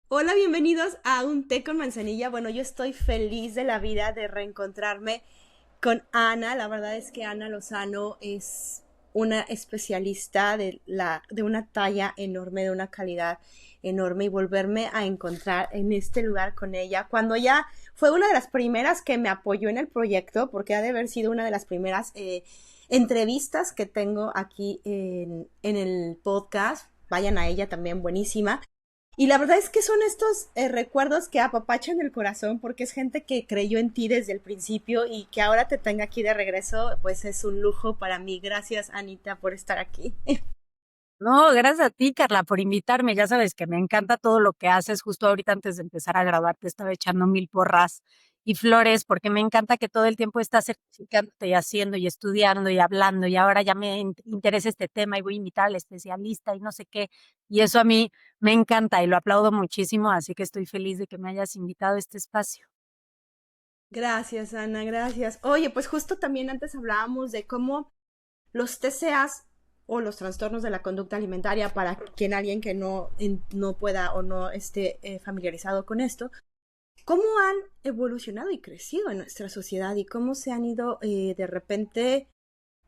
Hola, bienvenidos a un té con manzanilla. Bueno, yo estoy feliz de la vida de reencontrarme con Ana. La verdad es que Ana Lozano es una especialista de una talla enorme, de una calidad enorme, y volverme a encontrar en este lugar con ella, cuando ya fue una de las primeras que me apoyó en el proyecto, porque ha de haber sido una de las primeras entrevistas que tengo aquí en el podcast. Vayan a ella también, buenísima. Y la verdad es que son estos recuerdos que apapachan el corazón, porque es gente que creyó en ti desde el principio y que ahora te tenga aquí de regreso, pues es un lujo para mí. Gracias, Anita, por estar aquí. No, gracias a ti, Carla, por invitarme. Ya sabes que me encanta todo lo que haces. Justo ahorita antes de empezar a graduarte estaba echando mil porras y flores porque me encanta que todo el tiempo estás certificándote y haciendo y estudiando y hablando y ahora ya me interesa este tema y voy a invitar al especialista y no sé qué. Y eso a mí me encanta y lo aplaudo muchísimo, así que estoy feliz de que me hayas invitado a este espacio. Gracias, Ana, gracias. Oye, pues justo también antes hablábamos de cómo los TCAs o los trastornos de la conducta alimentaria, para quien alguien que no pueda o no esté familiarizado con esto, cómo han evolucionado y crecido en nuestra sociedad y cómo se han ido de repente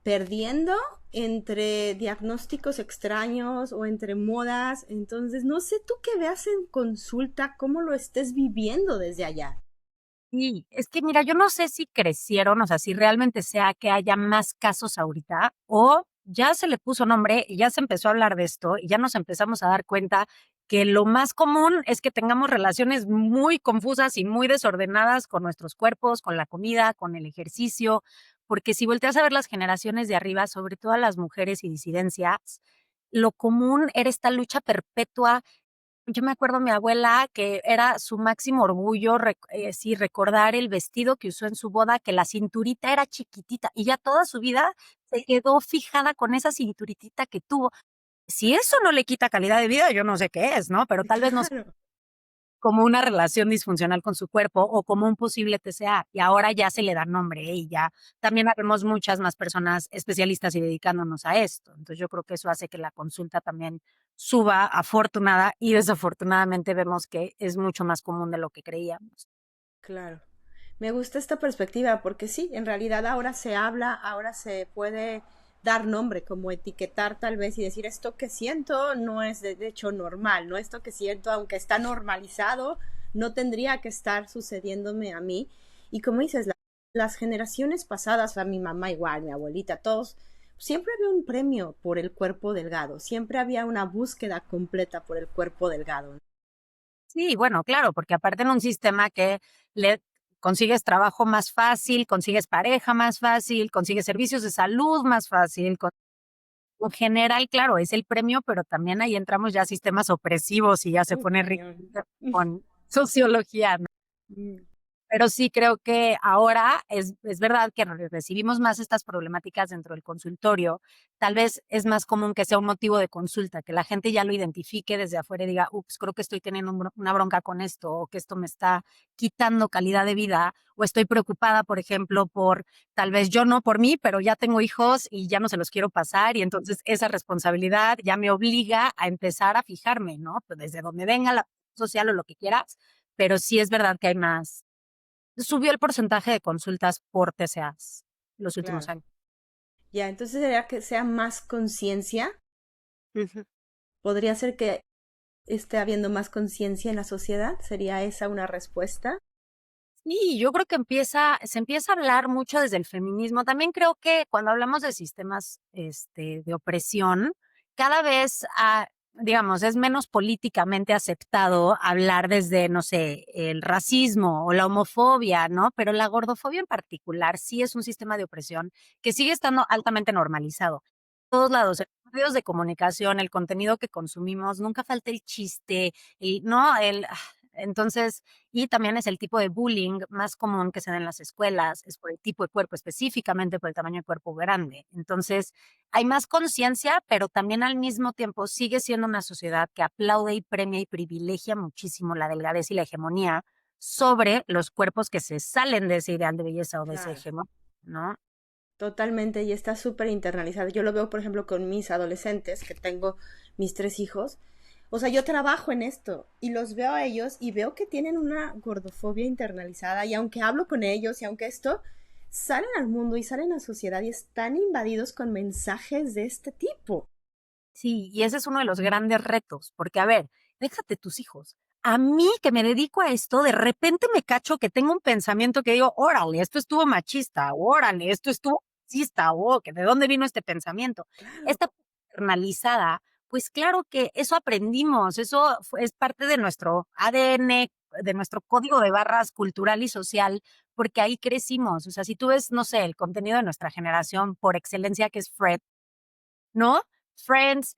perdiendo entre diagnósticos extraños o entre modas. Entonces, no sé tú qué veas en consulta, cómo lo estés viviendo desde allá. Sí, es que mira, yo no sé si crecieron, o sea, si realmente sea que haya más casos ahorita o ya se le puso nombre y ya se empezó a hablar de esto y ya nos empezamos a dar cuenta que lo más común es que tengamos relaciones muy confusas y muy desordenadas con nuestros cuerpos, con la comida, con el ejercicio, porque si volteas a ver las generaciones de arriba, sobre todo a las mujeres y disidencias, lo común era esta lucha perpetua. Yo me acuerdo mi abuela que era su máximo orgullo, sí, recordar el vestido que usó en su boda, que la cinturita era chiquitita y ya toda su vida se quedó fijada con esa cinturitita que tuvo. Si eso no le quita calidad de vida, yo no sé qué es, ¿no? Pero tal vez no sé, Claro, como una relación disfuncional con su cuerpo o como un posible TCA. Y ahora ya se le da nombre y ya también habemos muchas más personas especialistas y dedicándonos a esto. Entonces yo creo que eso hace que la consulta también suba afortunada y desafortunadamente vemos que es mucho más común de lo que creíamos. claro. Me gusta esta perspectiva porque sí, en realidad ahora se habla, ahora se puede dar nombre, como etiquetar tal vez y decir esto que siento no es de hecho normal, no esto que siento, aunque está normalizado, no tendría que estar sucediéndome a mí. Y como dices, las generaciones pasadas, a mi mamá igual, mi abuelita, todos, siempre había un premio por el cuerpo delgado, siempre había una búsqueda completa por el cuerpo delgado. Sí, bueno, claro, porque aparte en un sistema que le consigues trabajo más fácil, consigues pareja más fácil, consigues servicios de salud más fácil, en general, claro, es el premio, pero también ahí entramos ya a sistemas opresivos y ya se pone rico Cañón. con sociología, ¿no? Mm, Pero sí creo que ahora es verdad que recibimos más estas problemáticas dentro del consultorio. Tal vez es más común que sea un motivo de consulta, que la gente ya lo identifique desde afuera y diga, ups, creo que estoy teniendo una bronca con esto, o que esto me está quitando calidad de vida, o estoy preocupada, por ejemplo, por tal vez yo no por mí, pero ya tengo hijos y ya no se los quiero pasar, y entonces esa responsabilidad ya me obliga a empezar a fijarme, ¿no? Pues desde donde venga la social o lo que quieras, pero sí es verdad que hay más. Subió el porcentaje de consultas por TCAs los últimos claro. años. Ya, entonces sería que sea más conciencia. Ujú. Podría ser que esté habiendo más conciencia en la sociedad. ¿Sería esa una respuesta? Sí, yo creo que se empieza a hablar mucho desde el feminismo. También creo que cuando hablamos de sistemas, de opresión, cada vez, digamos, es menos políticamente aceptado hablar desde, no sé, el racismo o la homofobia, ¿no? Pero la gordofobia en particular sí es un sistema de opresión que sigue estando altamente normalizado. Todos lados, en los medios de comunicación, el contenido que consumimos, nunca falta el chiste, y no, entonces, y también es el tipo de bullying más común que se da en las escuelas, es por el tipo de cuerpo, específicamente por el tamaño de cuerpo grande. Entonces, hay más conciencia, pero también al mismo tiempo sigue siendo una sociedad que aplaude y premia y privilegia muchísimo la delgadez y la hegemonía sobre los cuerpos que se salen de ese ideal de belleza o de ese Claro. hegemón, ¿no? Totalmente, y está súper internalizado. Yo lo veo, por ejemplo, con mis adolescentes, que tengo mis tres hijos. O sea, yo trabajo en esto y los veo a ellos y veo que tienen una gordofobia internalizada y aunque hablo con ellos y aunque esto, salen al mundo y salen a la sociedad y están invadidos con mensajes de este tipo. Sí, y ese es uno de los grandes retos, porque a ver, déjate tus hijos. A mí que me dedico a esto, de repente me cacho que tengo un pensamiento que digo, órale, esto estuvo machista, órale, esto estuvo racista, o que de dónde vino este pensamiento. Claro, Esta internalizada, pues claro que eso aprendimos, es parte de nuestro ADN, de nuestro código de barras cultural y social, porque ahí crecimos. O sea, si tú ves, no sé, el contenido de nuestra generación por excelencia, que es Fred, ¿no? Friends,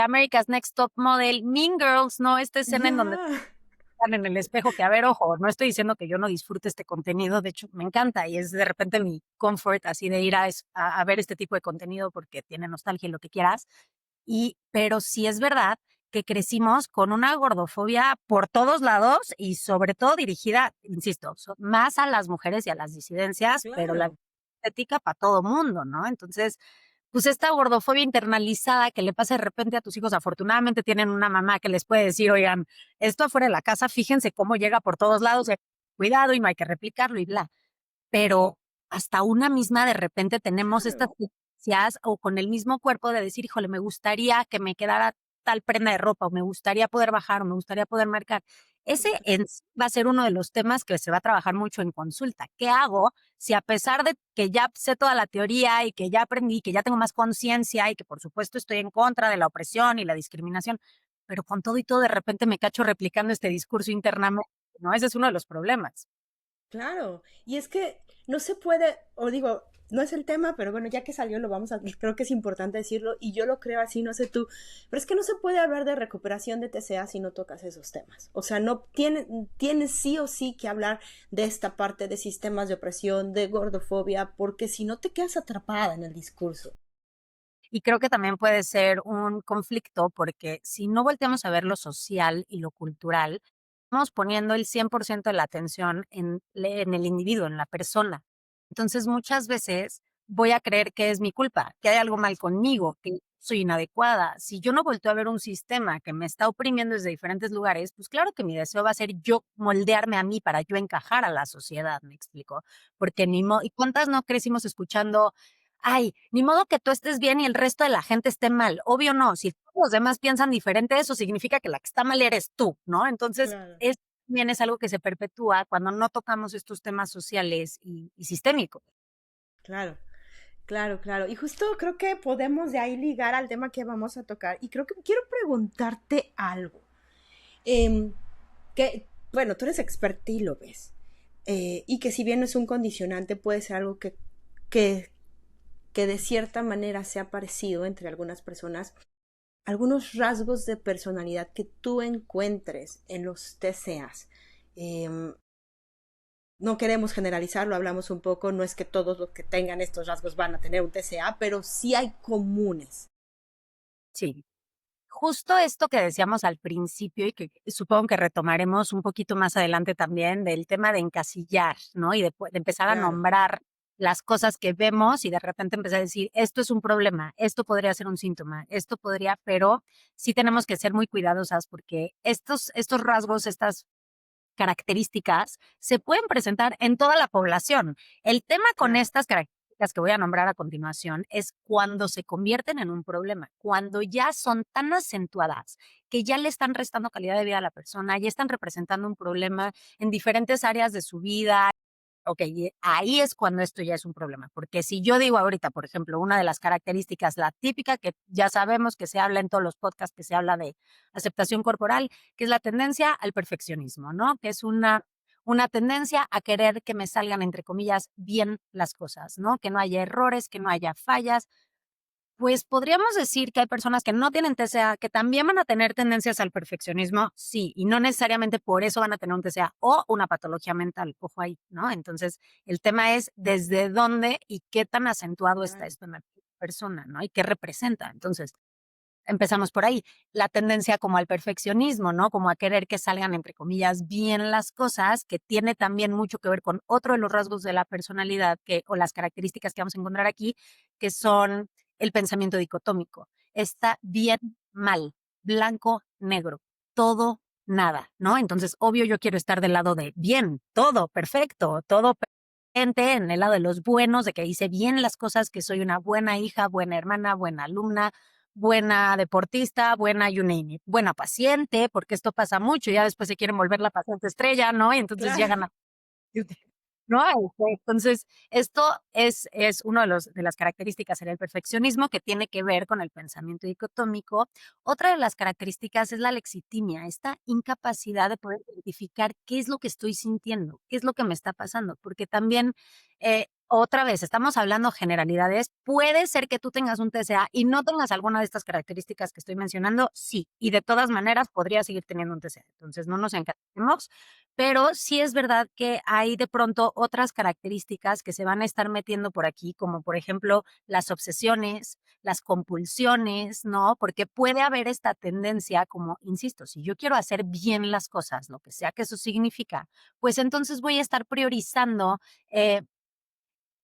America's Next Top Model, Mean Girls, ¿no? Esta escena en donde ya. están en el espejo, que a ver, ojo, no estoy diciendo que yo no disfrute este contenido, de hecho me encanta y es de repente mi comfort así de ir a ver este tipo de contenido porque tiene nostalgia y lo que quieras, pero sí es verdad que crecimos con una gordofobia por todos lados y sobre todo dirigida, insisto, más a las mujeres y a las disidencias, pero la Claro. estética para todo mundo, ¿no? Entonces, pues esta gordofobia internalizada que le pasa de repente a tus hijos, afortunadamente tienen una mamá que les puede decir, oigan, esto afuera de la casa, fíjense cómo llega por todos lados, cuidado y no hay que replicarlo y bla. Pero hasta una misma de repente tenemos estas Claro. tendencias o con el mismo cuerpo de decir, híjole, me gustaría que me quedara tal prenda de ropa o me gustaría poder bajar o me gustaría poder marcar. Ese en sí va a ser uno de los temas que se va a trabajar mucho en consulta. ¿Qué hago si a pesar de que ya sé toda la teoría y que ya aprendí, que ya tengo más conciencia y que por supuesto estoy en contra de la opresión y la discriminación, pero con todo y todo de repente me cacho replicando este discurso internamente, ¿no? Ese es uno de los problemas. Claro, y es que no se puede, o digo, no es el tema, pero bueno, ya que salió lo vamos a, creo que es importante decirlo, y yo lo creo así, no sé tú, pero es que no se puede hablar de recuperación de TCA si no tocas esos temas. O sea, no tienes sí o sí que hablar de esta parte de sistemas de opresión, de gordofobia, porque si no te quedas atrapada en el discurso. Y creo que también puede ser un conflicto porque si no volteamos a ver lo social y lo cultural, estamos poniendo el 100% de la atención en el individuo, en la persona. Entonces, muchas veces voy a creer que es mi culpa, que hay algo mal conmigo, que soy inadecuada. Si yo no volteo a ver un sistema que me está oprimiendo desde diferentes lugares, pues claro que mi deseo va a ser yo moldearme a mí para yo encajar a la sociedad, ¿me explico? Porque ¿y cuántas no crecimos escuchando? Ay, ni modo que tú estés bien y el resto de la gente esté mal. Obvio no, si todos los demás piensan diferente, eso significa que la que está mal eres tú, ¿no? Entonces, Claro. también es algo que se perpetúa cuando no tocamos estos temas sociales y sistémicos. Claro, claro, claro. Y justo creo que podemos de ahí ligar al tema que vamos a tocar. Y creo que quiero preguntarte algo. Em, que, bueno, tú eres experta y lo ves. Y que si bien no es un condicionante, puede ser algo que, que de cierta manera sea parecido entre algunas personas. Algunos rasgos de personalidad que tú encuentres en los TCAs. Em, no queremos generalizarlo, hablamos un poco, no es que todos los que tengan estos rasgos van a tener un TCA, pero sí hay comunes. Sí. Justo esto que decíamos al principio y que supongo que retomaremos un poquito más adelante también del tema de encasillar, ¿no? Y de empezar a Claro, nombrar las cosas que vemos y de repente empezar a decir, esto es un problema, esto podría ser un síntoma, esto podría, pero sí tenemos que ser muy cuidadosas porque estos rasgos, estas características se pueden presentar en toda la población. El tema con claro. estas características que voy a nombrar a continuación es cuando se convierten en un problema, cuando ya son tan acentuadas que ya le están restando calidad de vida a la persona, ya están representando un problema en diferentes áreas de su vida. Ok, y ahí es cuando esto ya es un problema, porque si yo digo ahorita, por ejemplo, una de las características, la típica que ya sabemos que se habla en todos los podcasts, que se habla de aceptación corporal, que es la tendencia al perfeccionismo, ¿no? Que es una tendencia a querer que me salgan, entre comillas, bien las cosas, ¿no? Que no haya errores, que no haya fallas, pues podríamos decir que hay personas que no tienen TCA, que también van a tener tendencias al perfeccionismo, sí, y no necesariamente por eso van a tener un TCA o una patología mental, ojo ahí, ¿no? Entonces, el tema es desde dónde y qué tan acentuado está Claro. esto en la persona, ¿no? Y qué representa. Entonces, empezamos por ahí. La tendencia como al perfeccionismo, ¿no? Como a querer que salgan, entre comillas, bien las cosas, que tiene también mucho que ver con otro de los rasgos de la personalidad o las características que vamos a encontrar aquí, que son el pensamiento dicotómico. Está bien, mal. blanco, negro, todo, nada, ¿no? Entonces, obvio, yo quiero estar del lado de bien, todo perfecto, todo gente en el lado de los buenos, de que hice bien las cosas, que soy una buena hija, buena hermana, buena alumna, buena deportista, buena you name it, buena paciente, porque esto pasa mucho, ya después se quieren volver la paciente estrella, ¿no? Y entonces Claro. llegan a ¿no? Entonces, esto es uno de de las características en el perfeccionismo que tiene que ver con el pensamiento dicotómico. Otra de las características es la lexitimia, esta incapacidad de poder identificar qué es lo que estoy sintiendo, qué es lo que me está pasando, porque también, otra vez, estamos hablando generalidades. Puede ser que tú tengas un TCA y no tengas alguna de estas características que estoy mencionando, sí, y de todas maneras podría seguir teniendo un TCA. Entonces, no nos encarguemos, pero sí es verdad que hay de pronto otras características que se van a estar metiendo por aquí, como por ejemplo las obsesiones, las compulsiones, ¿no? Porque puede haber esta tendencia, como, insisto, si yo quiero hacer bien las cosas, lo que sea que eso significa, pues entonces voy a estar priorizando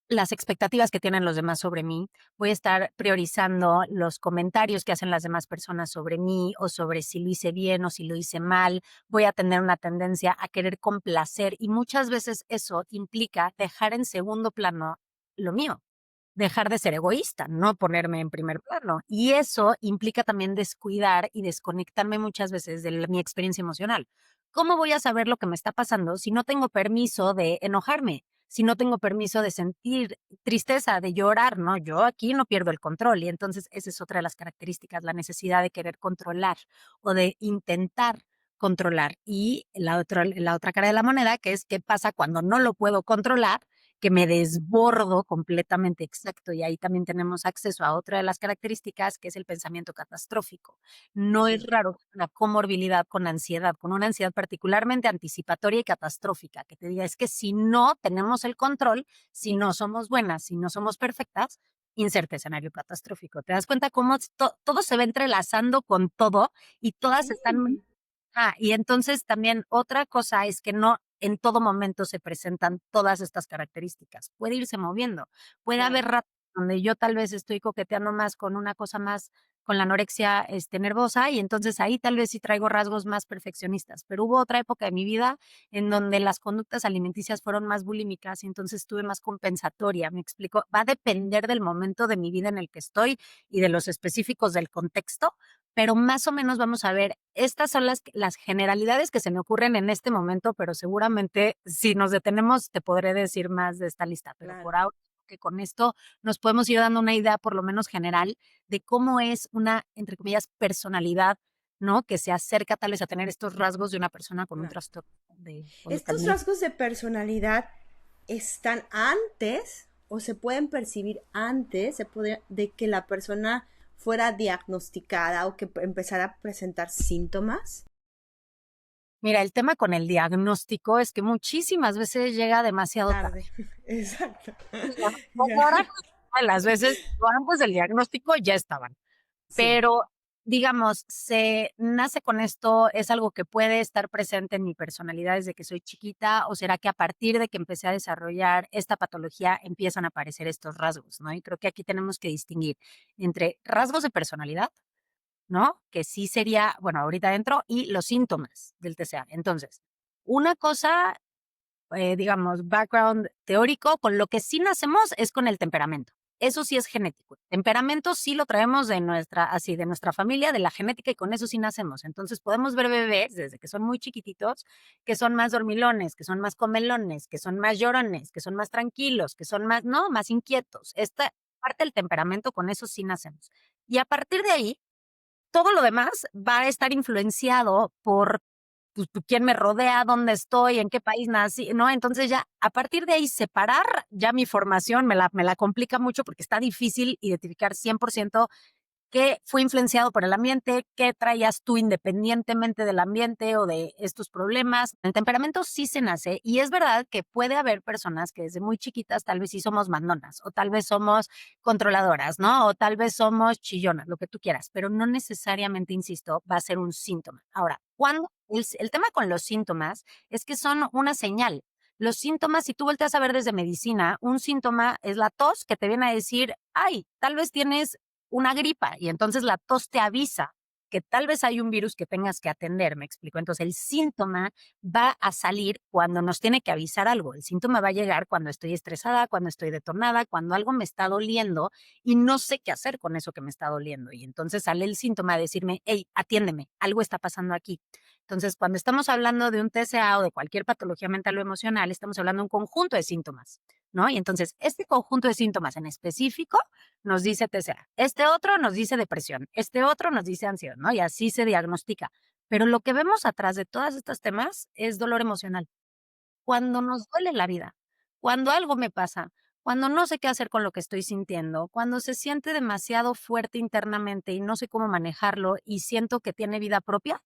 las expectativas que tienen los demás sobre mí, voy a estar priorizando los comentarios que hacen las demás personas sobre mí o sobre si lo hice bien o si lo hice mal, voy a tener una tendencia a querer complacer y muchas veces eso implica dejar en segundo plano lo mío, dejar de ser egoísta, no ponerme en primer plano. Y eso implica también descuidar y desconectarme muchas veces de mi experiencia emocional. ¿Cómo voy a saber lo que me está pasando si no tengo permiso de enojarme? Si no tengo permiso de sentir tristeza, de llorar, ¿no? Yo aquí no pierdo el control y entonces esa es otra de las características, la necesidad de querer controlar o de intentar controlar. Y la otra cara de la moneda, que es qué pasa cuando no lo puedo controlar, que me desbordo completamente, exacto. Y ahí también tenemos acceso a otra de las características, que es el pensamiento catastrófico. No es Sí. raro una comorbilidad con ansiedad, con una ansiedad particularmente anticipatoria y catastrófica, que te diga, es que si no tenemos el control, si no somos buenas, si no somos perfectas, inserte escenario catastrófico. ¿Te das cuenta cómo todo se va entrelazando con todo y todas están... Sí. Y entonces también otra cosa es que no en todo momento se presentan todas estas características. Puede irse moviendo. Puede haber Claro. ratos donde yo tal vez estoy coqueteando más con una cosa más, con la anorexia nervosa, y entonces ahí tal vez sí traigo rasgos más perfeccionistas. Pero hubo otra época de mi vida en donde las conductas alimenticias fueron más bulímicas y entonces estuve más compensatoria. Me explico, va a depender del momento de mi vida en el que estoy y de los específicos del contexto, pero más o menos vamos a ver, estas son las generalidades que se me ocurren en este momento, pero seguramente si nos detenemos te podré decir más de esta lista, pero por Claro. ahora que con esto nos podemos ir dando una idea por lo menos general de cómo es una, entre comillas, personalidad, ¿no? Que se acerca tal vez a tener estos rasgos de una persona con un Claro. trastorno de conducta ¿Estos alimenticia. rasgos de personalidad están antes o se pueden percibir antes de que la persona fuera diagnosticada o que empezara a presentar síntomas? Mira, el tema con el diagnóstico es que muchísimas veces llega demasiado tarde. Tarde. Exacto. Ya, pues Ya. ahora las veces antes del diagnóstico ya estaban. Sí. Pero, digamos, se nace con esto, es algo que puede estar presente en mi personalidad desde que soy chiquita, o será que a partir de que empecé a desarrollar esta patología empiezan a aparecer estos rasgos, ¿no? Y creo que aquí tenemos que distinguir entre rasgos de personalidad, ¿no? Que sí sería, bueno, ahorita dentro, y los síntomas del TCA. Entonces, una cosa, digamos, background teórico, con lo que sí nacemos es con el temperamento. Eso sí es genético. Temperamento sí lo traemos de así, de nuestra familia, de la genética, y con eso sí nacemos. Entonces podemos ver bebés desde que son muy chiquititos, que son más dormilones, que son más comelones, que son más llorones, que son más tranquilos, que son más, no, más inquietos. Esta parte del temperamento, con eso sí nacemos. Y a partir de ahí, todo lo demás va a estar influenciado por pues, quién me rodea, dónde estoy, en qué país nací, ¿no? Entonces ya a partir de ahí separar ya mi formación me la complica mucho porque está difícil identificar 100% qué fue influenciado por el ambiente, qué traías tú independientemente del ambiente o de estos problemas. El temperamento sí se nace y es verdad que puede haber personas que desde muy chiquitas tal vez sí somos mandonas o tal vez somos controladoras, ¿no? O tal vez somos chillonas, lo que tú quieras, pero no necesariamente, insisto, va a ser un síntoma. Ahora, cuando el tema con los síntomas es que son una señal. Los síntomas, si tú volteas a ver desde medicina, un síntoma es la tos que te viene a decir, ay, tal vez tienes una gripa y entonces la tos te avisa que tal vez hay un virus que tengas que atender, ¿me explico? Entonces, el síntoma va a salir cuando nos tiene que avisar algo. El síntoma va a llegar cuando estoy estresada, cuando estoy detonada, cuando algo me está doliendo y no sé qué hacer con eso que me está doliendo. Y entonces sale el síntoma de decirme, hey, atiéndeme, algo está pasando aquí. Entonces, cuando estamos hablando de un TCA o de cualquier patología mental o emocional, estamos hablando de un conjunto de síntomas, ¿no? Y entonces, este conjunto de síntomas en específico nos dice TCA, este otro nos dice depresión, este otro nos dice ansiedad, ¿no? Y así se diagnostica. Pero lo que vemos atrás de todos estos temas es dolor emocional. Cuando nos duele la vida, cuando algo me pasa, cuando no sé qué hacer con lo que estoy sintiendo, cuando se siente demasiado fuerte internamente y no sé cómo manejarlo y siento que tiene vida propia,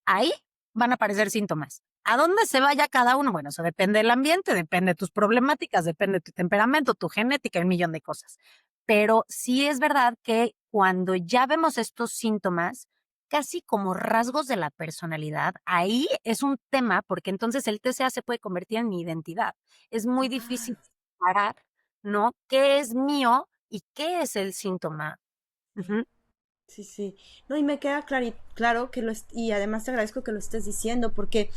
ahí van a aparecer síntomas. ¿A dónde se vaya cada uno? Bueno, eso depende del ambiente, depende de tus problemáticas, depende de tu temperamento, tu genética, un millón de cosas. Pero sí es verdad que cuando ya vemos estos síntomas, casi como rasgos de la personalidad, ahí es un tema porque entonces el TCA se puede convertir en mi identidad. Es muy difícil Claro. separar, ¿no? ¿Qué es mío y qué es el síntoma? Ujú. Sí, sí. No, y me queda claro que y además te agradezco que lo estés diciendo, porque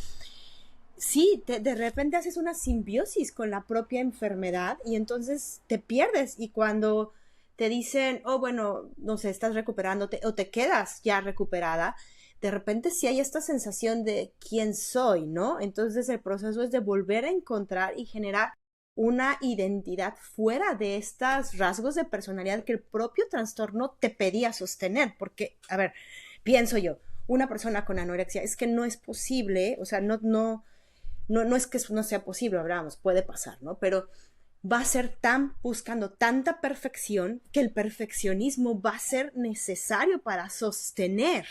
sí, de repente haces una simbiosis con la propia enfermedad y entonces te pierdes. Y cuando te dicen, oh, bueno, no sé, estás recuperándote o te quedas ya recuperada, de repente sí hay esta sensación de quién soy, ¿no? Entonces el proceso es de volver a encontrar y generar una identidad fuera de estos rasgos de personalidad que el propio trastorno te pedía sostener. Porque, a ver, pienso yo, una persona con anorexia, es que no es posible, o sea, no es que eso no sea posible, hablamos, puede pasar, ¿no? Pero va a ser tan buscando tanta perfección que el perfeccionismo va a ser necesario para sostener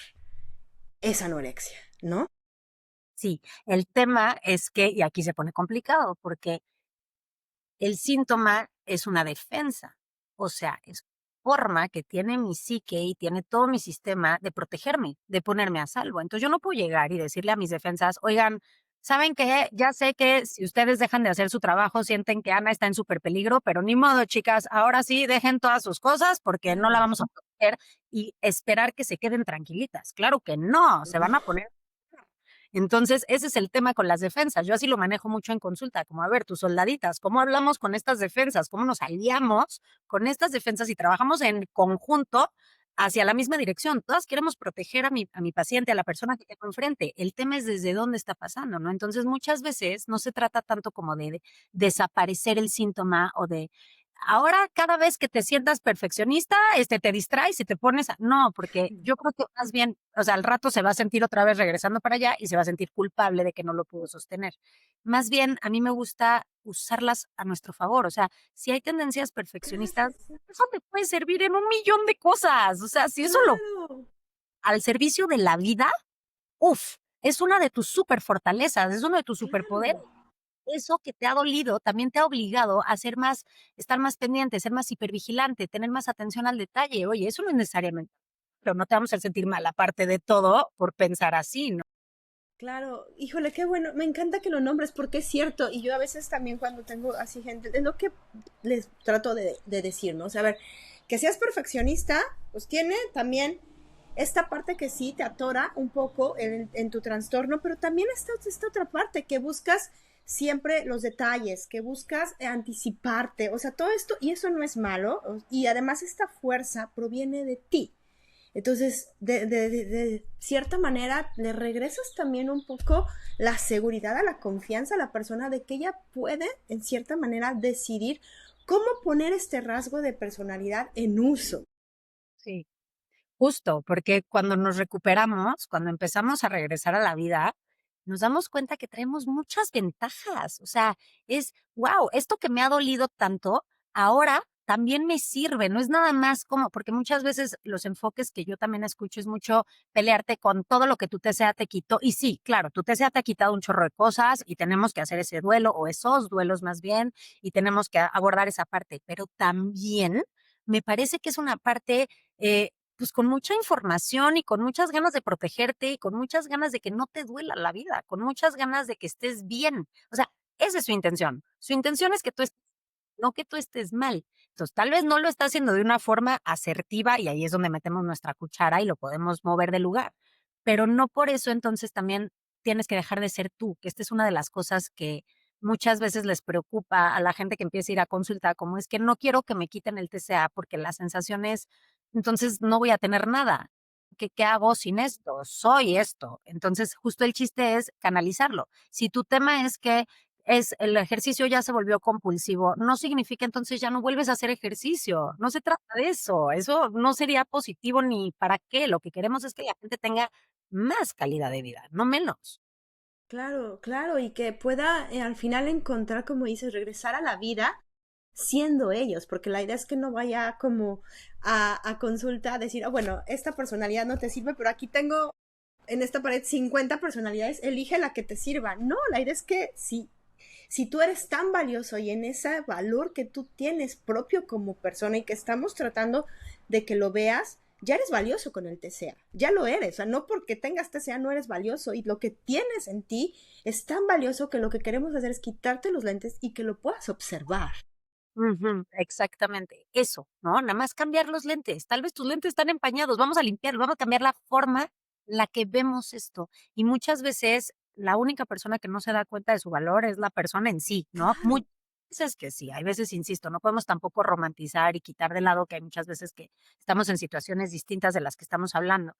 esa anorexia, ¿no? Sí, el tema es que, y aquí se pone complicado, porque el síntoma es una defensa, o sea, es forma que tiene mi psique y tiene todo mi sistema de protegerme, de ponerme a salvo. Entonces yo no puedo llegar y decirle a mis defensas, oigan, ¿saben qué? Ya sé que si ustedes dejan de hacer su trabajo, sienten que Ana está en súper peligro, pero ni modo, chicas, ahora sí dejen todas sus cosas porque no la Claro. vamos a proteger y esperar que se queden tranquilitas. Claro que no, se van a No. poner. Entonces, ese es el tema con las defensas. Yo así lo manejo mucho en consulta, como a ver, tus soldaditas, ¿cómo hablamos con estas defensas? ¿Cómo nos aliamos con estas defensas y trabajamos en conjunto hacia la misma dirección? Todas queremos proteger a mi paciente, a la persona que tengo enfrente. El tema es desde dónde está pasando, ¿no? Entonces, muchas veces no se trata tanto como de desaparecer el síntoma o de ahora cada vez que te sientas perfeccionista, te distraes y te pones a no, porque yo creo que más bien, o sea, al rato se va a sentir otra vez regresando para allá y se va a sentir culpable de que no lo pudo sostener. Más bien, a mí me gusta usarlas a nuestro favor, o sea, si hay tendencias perfeccionistas, Gracias. eso te puede servir en un millón de cosas, o sea, si eso lo Claro. al servicio de la vida, uf, es una de tus super fortalezas, es uno de tus superpoderes. Claro. Eso que te ha dolido también te ha obligado a ser más, estar más pendiente, ser más hipervigilante, tener más atención al detalle. Oye, eso no es necesariamente, pero no te vamos a hacer sentir mal, aparte de todo, por pensar así, ¿no? Claro, híjole, qué bueno, me encanta que lo nombres porque es cierto y yo a veces también cuando tengo así gente, es lo que les trato de decir, ¿no? O sea, a ver, que seas perfeccionista, pues tiene también esta parte que sí te atora un poco en tu trastorno, pero también esta otra parte que buscas siempre los detalles, que buscas anticiparte, o sea, todo esto, y eso no es malo, y además esta fuerza proviene de ti. Entonces, de cierta manera, le regresas también un poco la seguridad, a la confianza a la persona de que ella puede, en cierta manera, decidir cómo poner este rasgo de personalidad en uso. Sí. Justo, porque cuando nos recuperamos, cuando empezamos a regresar a la vida, nos damos cuenta que traemos muchas ventajas. O sea, es, wow, esto que me ha dolido tanto, ahora también me sirve. No es nada más como, porque muchas veces los enfoques que yo también escucho es mucho pelearte con todo lo que tu TCA te quitó. Y sí, claro, tu TCA te ha quitado un chorro de cosas y tenemos que hacer ese duelo o esos duelos más bien y tenemos que abordar esa parte. Pero también me parece que es una parte pues con mucha información y con muchas ganas de protegerte y con muchas ganas de que no te duela la vida, con muchas ganas de que estés bien. O sea, esa es su intención. Su intención es que tú estés, no que tú estés mal. Entonces, tal vez no lo está haciendo de una forma asertiva y ahí es donde metemos nuestra cuchara y lo podemos mover de lugar. Pero no por eso entonces también tienes que dejar de ser tú, que esta es una de las cosas que muchas veces les preocupa a la gente que empieza a ir a consulta, como es que no quiero que me quiten el TCA porque la sensación es, entonces no voy a tener nada. ¿Qué hago sin esto? Soy esto. Entonces, justo el chiste es canalizarlo. Si tu tema es que el ejercicio ya se volvió compulsivo, no significa entonces ya no vuelves a hacer ejercicio. No se trata de eso. Eso no sería positivo ni para qué. Lo que queremos es que la gente tenga más calidad de vida, no menos. Claro, claro, y que pueda al final encontrar, como dices, regresar a la vida siendo ellos, porque la idea es que no vaya como a consulta a decir, "Ah, bueno, esta personalidad no te sirve, pero aquí tengo en esta pared 50 personalidades, elige la que te sirva". No, la idea es que si tú eres tan valioso y en ese valor que tú tienes propio como persona y que estamos tratando de que lo veas, ya eres valioso con el TCA, ya lo eres, o sea, no porque tengas TCA no eres valioso y lo que tienes en ti es tan valioso que lo que queremos hacer es quitarte los lentes y que lo puedas observar. Ujú, exactamente, eso, ¿no? Nada más cambiar los lentes. Tal vez tus lentes están empañados, vamos a limpiarlos, vamos a cambiar la forma en la que vemos esto. Y muchas veces la única persona que no se da cuenta de su valor es la persona en sí, ¿no? Claro, Muchas veces que sí, hay veces, insisto, no podemos tampoco romantizar y quitar de lado que hay muchas veces que estamos en situaciones distintas de las que estamos hablando.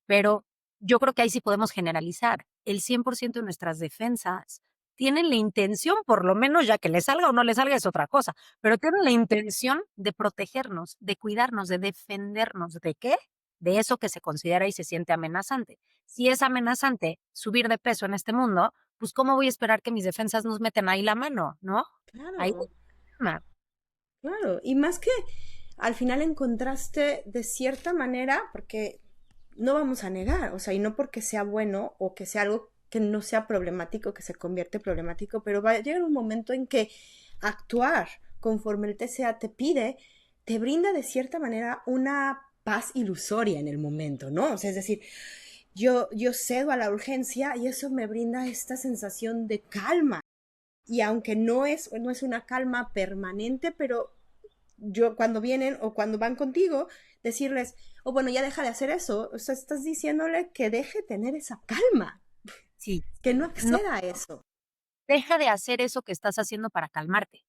Pero yo creo que ahí sí podemos generalizar. El 100% de nuestras defensas tienen la intención, por lo menos, ya que le salga o no le salga es otra cosa, pero tienen la intención de protegernos, de cuidarnos, de defendernos. ¿De qué? De eso que se considera y se siente amenazante. Si es amenazante subir de peso en este mundo, pues ¿cómo voy a esperar que mis defensas nos meten ahí la mano, no? Ahí claro, no. claro. Y más que al final encontraste de cierta manera, porque no vamos a negar, o sea, y no porque sea bueno o que sea algo que no sea problemático, que se convierte problemático, pero va a llegar un momento en que actuar conforme el TCA te pide, te brinda de cierta manera una paz ilusoria en el momento, ¿no? O sea, es decir, yo cedo a la urgencia y eso me brinda esta sensación de calma. Y aunque no es una calma permanente, pero yo cuando vienen o cuando van contigo, decirles, oh, bueno, ya deja de hacer eso. O sea, estás diciéndole que deje de tener esa calma, Sí, que no no, acceda a eso. deja de hacer eso que estás haciendo para calmarte.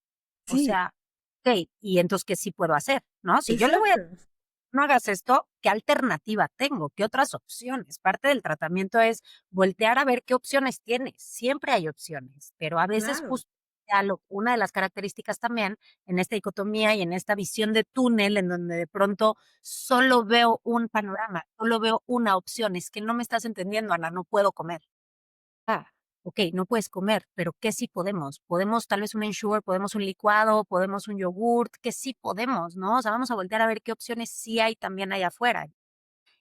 O Sí, sea, okey, y entonces, ¿qué sí puedo hacer?, ¿no? Si yo le voy a exacto. no hagas esto, ¿qué alternativa tengo? ¿Qué otras opciones? Parte del tratamiento es voltear a ver qué opciones tienes. Siempre hay opciones, pero a veces Claro, justo una de las características también en esta dicotomía y en esta visión de túnel, en donde de pronto solo veo un panorama, solo veo una opción, es que no me estás entendiendo, Ana, no puedo comer. Ah, okey, no puedes comer, pero ¿qué sí podemos? Podemos tal vez un Ensure, podemos un licuado, podemos un yogurt, ¿qué sí podemos, no? O sea, vamos a voltear a ver qué opciones sí hay también allá afuera.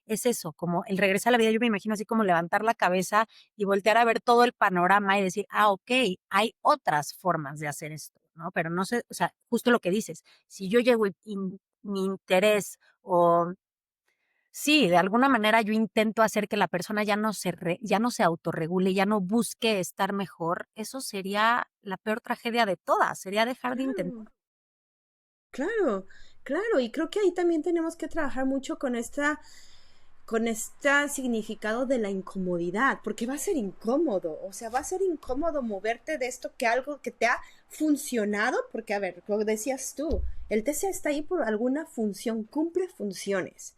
Es eso, como el regresar a la vida, yo me imagino así como levantar la cabeza y voltear a ver todo el panorama y decir: "Ah, okey, hay otras formas de hacer esto", ¿no? Pero no sé, o sea, justo lo que dices, si yo llego y mi interés o sí, de alguna manera yo intento hacer que la persona ya no se autorregule, ya no busque estar mejor, eso sería la peor tragedia de todas, sería dejar de claro, intentar. claro, claro. Y creo que ahí también tenemos que trabajar mucho con este significado de la incomodidad, porque va a ser incómodo, o sea, va a ser incómodo moverte de esto que algo que te ha funcionado, porque a ver, lo decías tú, el TCA está ahí por alguna función, cumple funciones.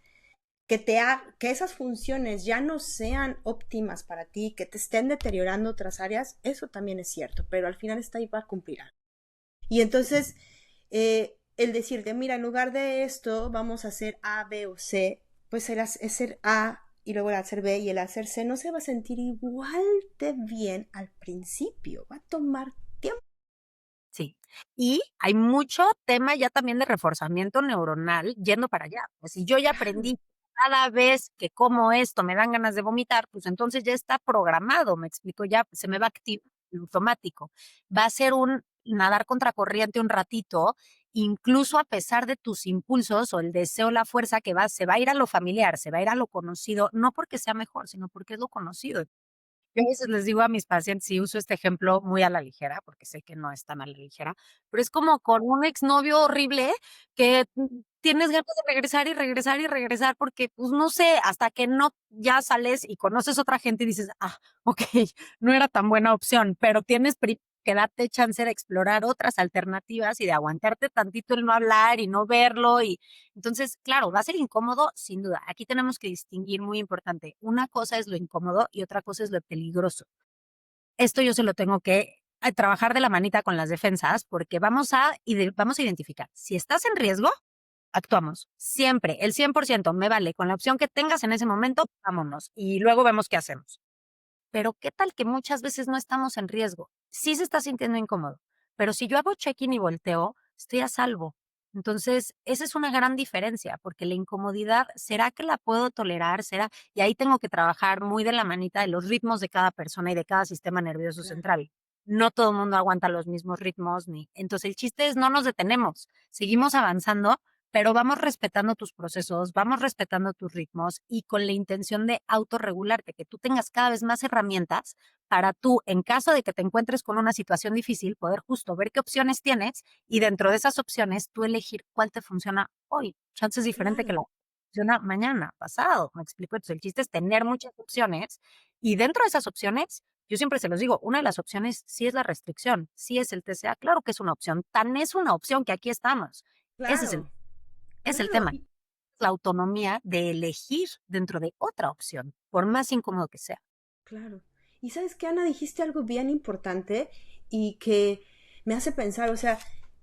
Que esas funciones ya no sean óptimas para ti, que te estén deteriorando otras áreas, eso también es cierto, pero al final está ahí para cumplir algo. Y entonces, el decirte, mira, en lugar de esto, vamos a hacer A, B o C, pues el hacer A y luego el hacer B y el hacer C no se va a sentir igual de bien al principio, va a tomar tiempo. Sí. Y hay mucho tema ya también de reforzamiento neuronal yendo para allá. Pues si yo ya Claro, aprendí cada vez que como esto me dan ganas de vomitar, pues entonces ya está programado, me explico, ya se me va a activar en automático. Va a ser un nadar contracorriente un ratito, incluso a pesar de tus impulsos o el deseo, la fuerza se va a ir a lo familiar, se va a ir a lo conocido, no porque sea mejor, sino porque es lo conocido. Yo a veces les digo a mis pacientes, y uso este ejemplo muy a la ligera, porque sé que no es tan a la ligera, pero es como con un exnovio horrible que tienes ganas de regresar y regresar y regresar, porque, pues, no sé, hasta que no ya sales y conoces otra gente y dices: "Ah, okey, no era tan buena opción", pero tienes que darte chance de explorar otras alternativas y de aguantarte tantito el no hablar y no verlo. Y entonces, claro, va a ser incómodo, sin duda. Aquí tenemos que distinguir, muy importante, una cosa es lo incómodo y otra cosa es lo peligroso. Esto yo se lo tengo que trabajar de la manita con las defensas, porque vamos a identificar si estás en riesgo. Actuamos siempre, el 100%, me vale, con la opción que tengas en ese momento, vámonos y luego vemos qué hacemos. Pero, ¿qué tal que muchas veces no estamos en riesgo? Sí se está sintiendo incómodo, pero si yo hago check-in y volteo, estoy a salvo. Entonces, esa es una gran diferencia, porque la incomodidad, ¿será que la puedo tolerar? ¿Será? Y ahí tengo que trabajar muy de la manita de los ritmos de cada persona y de cada sistema nervioso Claro. central. No todo el mundo aguanta los mismos ritmos, ni. Entonces, el chiste es no nos detenemos, seguimos avanzando, pero vamos respetando tus procesos, vamos respetando tus ritmos y con la intención de autorregularte, que tú tengas cada vez más herramientas para tú, en caso de que te encuentres con una situación difícil, poder justo ver qué opciones tienes y dentro de esas opciones tú elegir cuál te funciona hoy. Chance es diferente que Claro. la funciona mañana, pasado, ¿me explico? Entonces el chiste es tener muchas opciones y dentro de esas opciones, yo siempre se los digo, una de las opciones sí es la restricción, sí es el TCA, claro que es una opción, tan es una opción que aquí estamos. Ese es Claro. el Claro. tema, la autonomía de elegir dentro de otra opción, por más incómodo que sea. Claro. Y sabes qué, Ana, dijiste algo bien importante y que me hace pensar, o sea,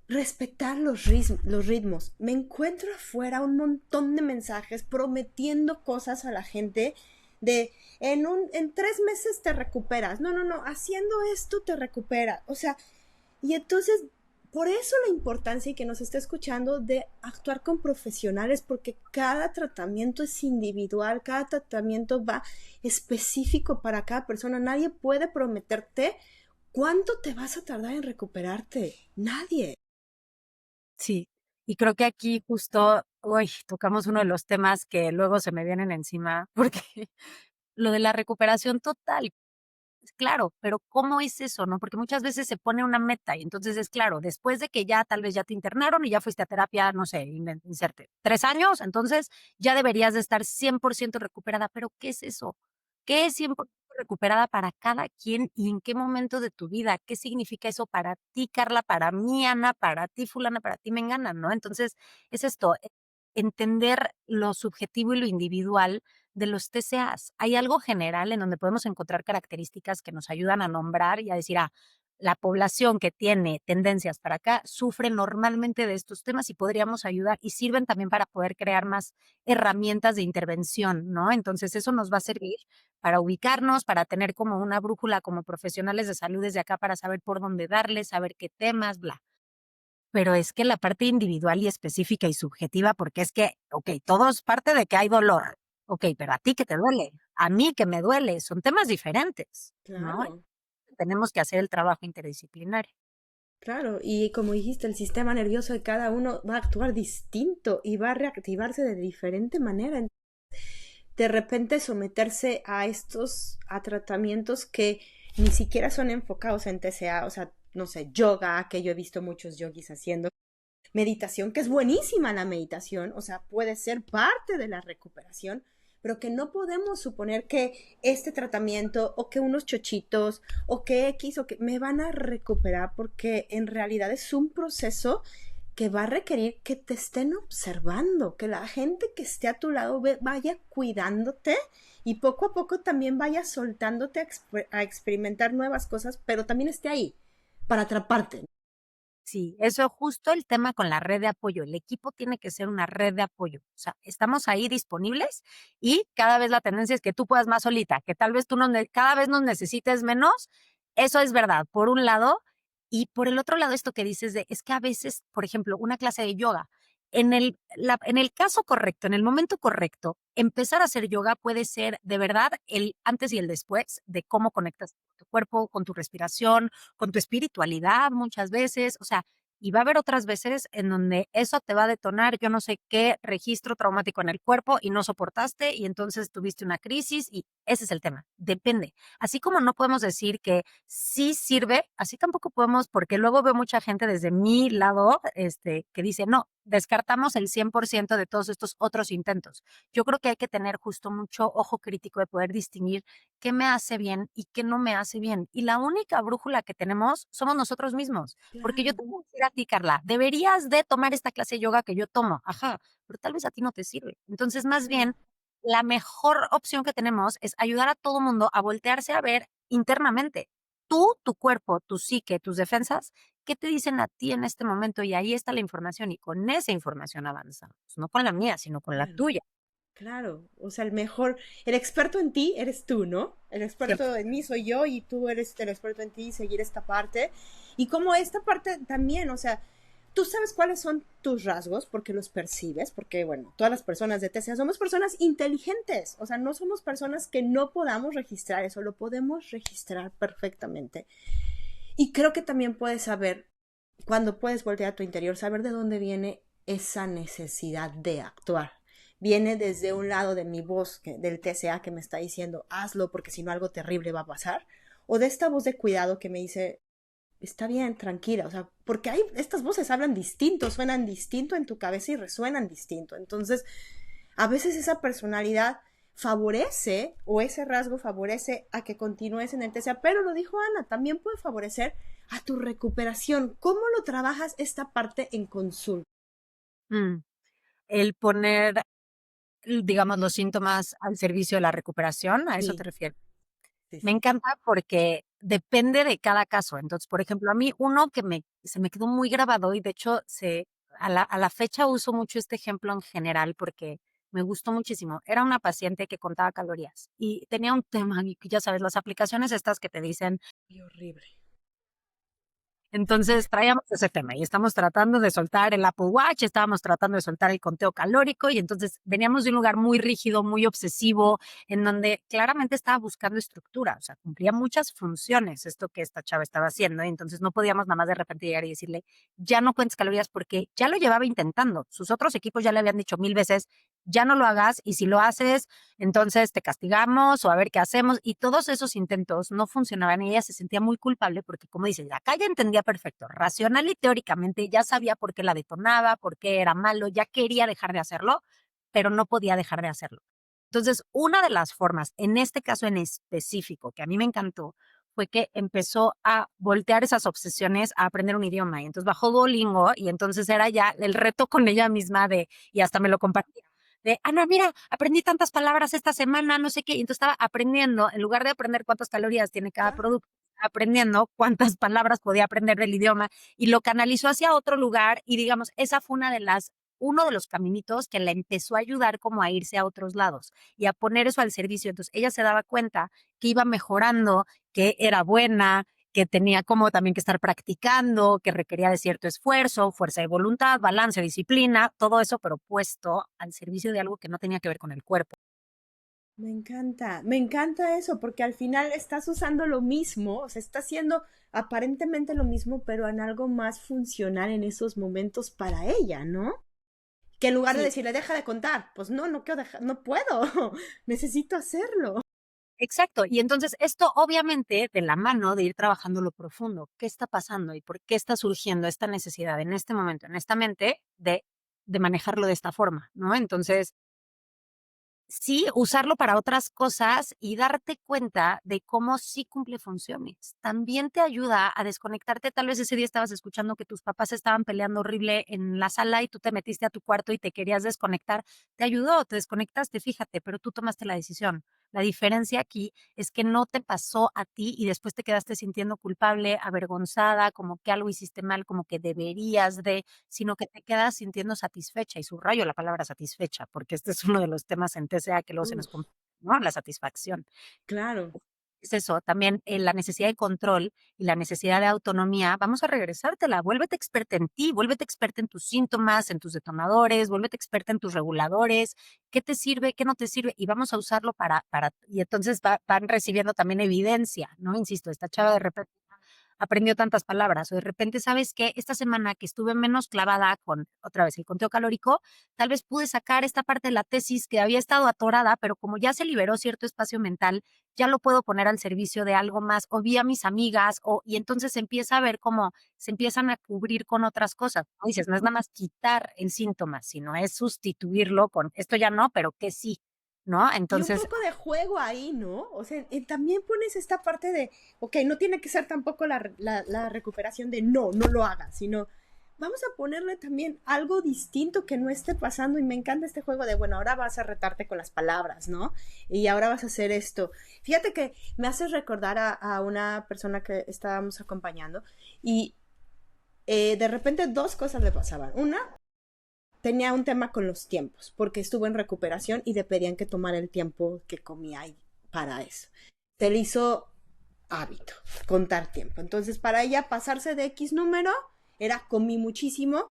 respetar los ritmos. Me encuentro afuera un montón de mensajes prometiendo cosas a la gente de en 3 meses te recuperas. No, no, no, haciendo esto te recuperas. O sea, y entonces, por eso la importancia y que nos esté escuchando de actuar con profesionales, porque cada tratamiento es individual, cada tratamiento va específico para cada persona. Nadie puede prometerte cuánto te vas a tardar en recuperarte. Nadie. Sí, y creo que aquí justo, uy, tocamos uno de los temas que luego se me vienen encima, porque lo de la recuperación total. Claro, pero ¿cómo es eso, no? Porque muchas veces se pone una meta y entonces es claro, después de que ya tal vez ya te internaron y ya fuiste a terapia, no sé, inserte, 3 años, entonces ya deberías de estar 100% recuperada, pero ¿qué es eso? ¿Qué es 100% recuperada para cada quien y en qué momento de tu vida? ¿Qué significa eso para ti, Carla, para mí, Ana, para ti, fulana, para ti, mengana, no? Entonces, es esto, entender lo subjetivo y lo individual de los TCAs. Hay algo general en donde podemos encontrar características que nos ayudan a nombrar y a decir, la población que tiene tendencias para acá sufre normalmente de estos temas y podríamos ayudar y sirven también para poder crear más herramientas de intervención, ¿no? Entonces eso nos va a servir para ubicarnos, para tener como una brújula como profesionales de salud desde acá para saber por dónde darle, saber qué temas, bla. Pero es que la parte individual y específica y subjetiva, porque es que, okey, todo es parte de que hay dolor. Okey, pero a ti que te duele, a mí que me duele, son temas diferentes, ¿no? Claro, Tenemos que hacer el trabajo interdisciplinario. claro. Y como dijiste, el sistema nervioso de cada uno va a actuar distinto y va a reactivarse de diferente manera. De repente someterse a a tratamientos que ni siquiera son enfocados en TCA, o sea, no sé, yoga, que yo he visto muchos yogis haciendo, meditación, que es buenísima la meditación, o sea, puede ser parte de la recuperación, pero que no podemos suponer que este tratamiento o que unos chochitos o que X o que me van a recuperar porque en realidad es un proceso que va a requerir que te estén observando, que la gente que esté a tu lado vaya cuidándote y poco a poco también vaya soltándote a experimentar nuevas cosas, pero también esté ahí para atraparte. Sí, eso es justo el tema con la red de apoyo. El equipo tiene que ser una red de apoyo. O sea, estamos ahí disponibles y cada vez la tendencia es que tú puedas más solita, que tal vez tú cada vez nos necesites menos. Eso es verdad, por un lado. Y por el otro lado, esto que dices es que a veces, por ejemplo, una clase de yoga, en el caso correcto, en el momento correcto, empezar a hacer yoga puede ser de verdad el antes y el después de cómo conectas con tu cuerpo, con tu respiración, con tu espiritualidad muchas veces, o sea, y va a haber otras veces en donde eso te va a detonar, yo no sé qué registro traumático en el cuerpo y no soportaste y entonces tuviste una crisis y Ese es el tema, depende. Así como no podemos decir que sí sirve, así tampoco podemos, porque luego veo mucha gente desde mi lado, que dice, no, descartamos el 100% de todos estos otros intentos. Yo creo que hay que tener justo mucho ojo crítico de poder distinguir qué me hace bien y qué no me hace bien. Y la única brújula que tenemos somos nosotros mismos, porque yo Claro, te voy a decir a ti, Carla, deberías de tomar esta clase de yoga que yo tomo, ajá, pero tal vez a ti no te sirve. Entonces, más claro, bien la mejor opción que tenemos es ayudar a todo mundo a voltearse a ver internamente. Tú, tu cuerpo, tu psique, tus defensas, ¿qué te dicen a ti en este momento? Y ahí está la información y con esa información avanzamos, no con la mía, sino con la claro. tuya. Claro, o sea, el experto en ti eres tú, ¿no? El Siempre. experto en mí soy yo y tú eres el experto en ti y seguir esta parte. Y como esta parte también, o sea, tú sabes cuáles son tus rasgos porque los percibes, porque bueno, todas las personas de TCA somos personas inteligentes, o sea, no somos personas que no podamos registrar eso, lo podemos registrar perfectamente. Y creo que también puedes saber, cuando puedes voltear a tu interior, saber de dónde viene esa necesidad de actuar. Viene desde un lado de mi voz, del TCA, que me está diciendo, hazlo porque si no algo terrible va a pasar. O de esta voz de cuidado que me dice, está bien, tranquila. O sea, porque estas voces hablan distinto, suenan distinto en tu cabeza y resuenan distinto. Entonces, a veces esa personalidad favorece o ese rasgo favorece a que continúes en el TCA, pero lo dijo Ana, también puede favorecer a tu recuperación. ¿Cómo lo trabajas esta parte en consulta? Mm. El poner, digamos, los síntomas al servicio de la recuperación, ¿a eso te Sí, refieres? sí, Me sí. encanta porque depende de cada caso. Entonces, por ejemplo, a mí uno que se me quedó muy grabado y de hecho a la fecha uso mucho este ejemplo en general porque me gustó muchísimo. Era una paciente que contaba calorías y tenía un tema, y ya sabes, las aplicaciones estas que te dicen. Qué horrible. Entonces traíamos ese tema y estamos tratando de soltar el Apple Watch, estábamos tratando de soltar el conteo calórico y entonces veníamos de un lugar muy rígido, muy obsesivo, en donde claramente estaba buscando estructura, o sea, cumplía muchas funciones esto que esta chava estaba haciendo y entonces no podíamos nada más de repente llegar y decirle, ya no cuentes calorías porque ya lo llevaba intentando, sus otros equipos ya le habían dicho 1000 veces, ya no lo hagas y si lo haces entonces te castigamos o a ver qué hacemos. Y todos esos intentos no funcionaban y ella se sentía muy culpable porque, como dices, acá ya entendía perfecto, racional y teóricamente ya sabía por qué la detonaba, por qué era malo, ya quería dejar de hacerlo, pero no podía dejar de hacerlo. Entonces, una de las formas, en este caso en específico, que a mí me encantó, fue que empezó a voltear esas obsesiones a aprender un idioma. Y entonces bajó Duolingo y entonces era ya el reto con ella misma y hasta me lo compartía de, Ana, mira, aprendí tantas palabras esta semana, no sé qué, y entonces estaba aprendiendo, en lugar de aprender cuántas calorías tiene cada Claro. producto, aprendiendo cuántas palabras podía aprender del idioma y lo canalizó hacia otro lugar y digamos, esa fue uno de los caminitos que la empezó a ayudar como a irse a otros lados y a poner eso al servicio. Entonces ella se daba cuenta que iba mejorando, que era buena, que tenía como también que estar practicando, que requería de cierto esfuerzo, fuerza de voluntad, balance, disciplina, todo eso, pero puesto al servicio de algo que no tenía que ver con el cuerpo. Me encanta eso, porque al final estás usando lo mismo, o sea, estás haciendo aparentemente lo mismo, pero en algo más funcional en esos momentos para ella, ¿no? Que en lugar de Sí, decirle, deja de contar, pues no, no quiero dejar, no puedo, necesito hacerlo. exacto. Y entonces esto obviamente de la mano de ir trabajando lo profundo, qué está pasando y por qué está surgiendo esta necesidad en este momento, en esta mente de manejarlo de esta forma, ¿no? Entonces, sí, usarlo para otras cosas y darte cuenta de cómo sí cumple funciones. También te ayuda a desconectarte. Tal vez ese día estabas escuchando que tus papás estaban peleando horrible en la sala y tú te metiste a tu cuarto y te querías desconectar. Te ayudó, te desconectaste, fíjate, pero tú tomaste la decisión. La diferencia aquí es que no te pasó a ti y después te quedaste sintiendo culpable, avergonzada, como que algo hiciste mal, como que deberías de, sino que te quedas sintiendo satisfecha, y subrayo la palabra satisfecha, porque este es uno de los temas en TCA que luego se nos Uf, complica, ¿no? La satisfacción. claro, Es eso, también la necesidad de control y la necesidad de autonomía, vamos a regresártela, vuélvete experta en ti, vuélvete experta en tus síntomas, en tus detonadores, vuélvete experta en tus reguladores, qué te sirve, qué no te sirve, y vamos a usarlo y entonces van recibiendo también evidencia, ¿no? Insisto, esta chava de claro. repente aprendió tantas palabras, o de repente, ¿sabes qué? Esta semana que estuve menos clavada con, otra vez, el conteo calórico, tal vez pude sacar esta parte de la tesis que había estado atorada, pero como ya se liberó cierto espacio mental, ya lo puedo poner al servicio de algo más, o vi a mis amigas, y entonces se empieza a ver cómo se empiezan a cubrir con otras cosas. Como dices, no es nada más quitar el síntoma, sino es sustituirlo con esto ya no, pero que sí, ¿no? Y un Entonces, poco de juego ahí, ¿no? O sea, también pones esta parte de, ok, no tiene que ser tampoco la recuperación de no, no lo hagas, sino vamos a ponerle también algo distinto que no esté pasando. Y me encanta este juego de, bueno, ahora vas a retarte con las palabras, ¿no? Y ahora vas a hacer esto. Fíjate que me hace recordar a una persona que estábamos acompañando y de repente dos cosas le pasaban. Una, tenía un tema con los tiempos, porque estuvo en recuperación y le pedían que tomara el tiempo que comía para eso. Se le hizo hábito, contar tiempo. Entonces, para ella, pasarse de X número era comí muchísimo,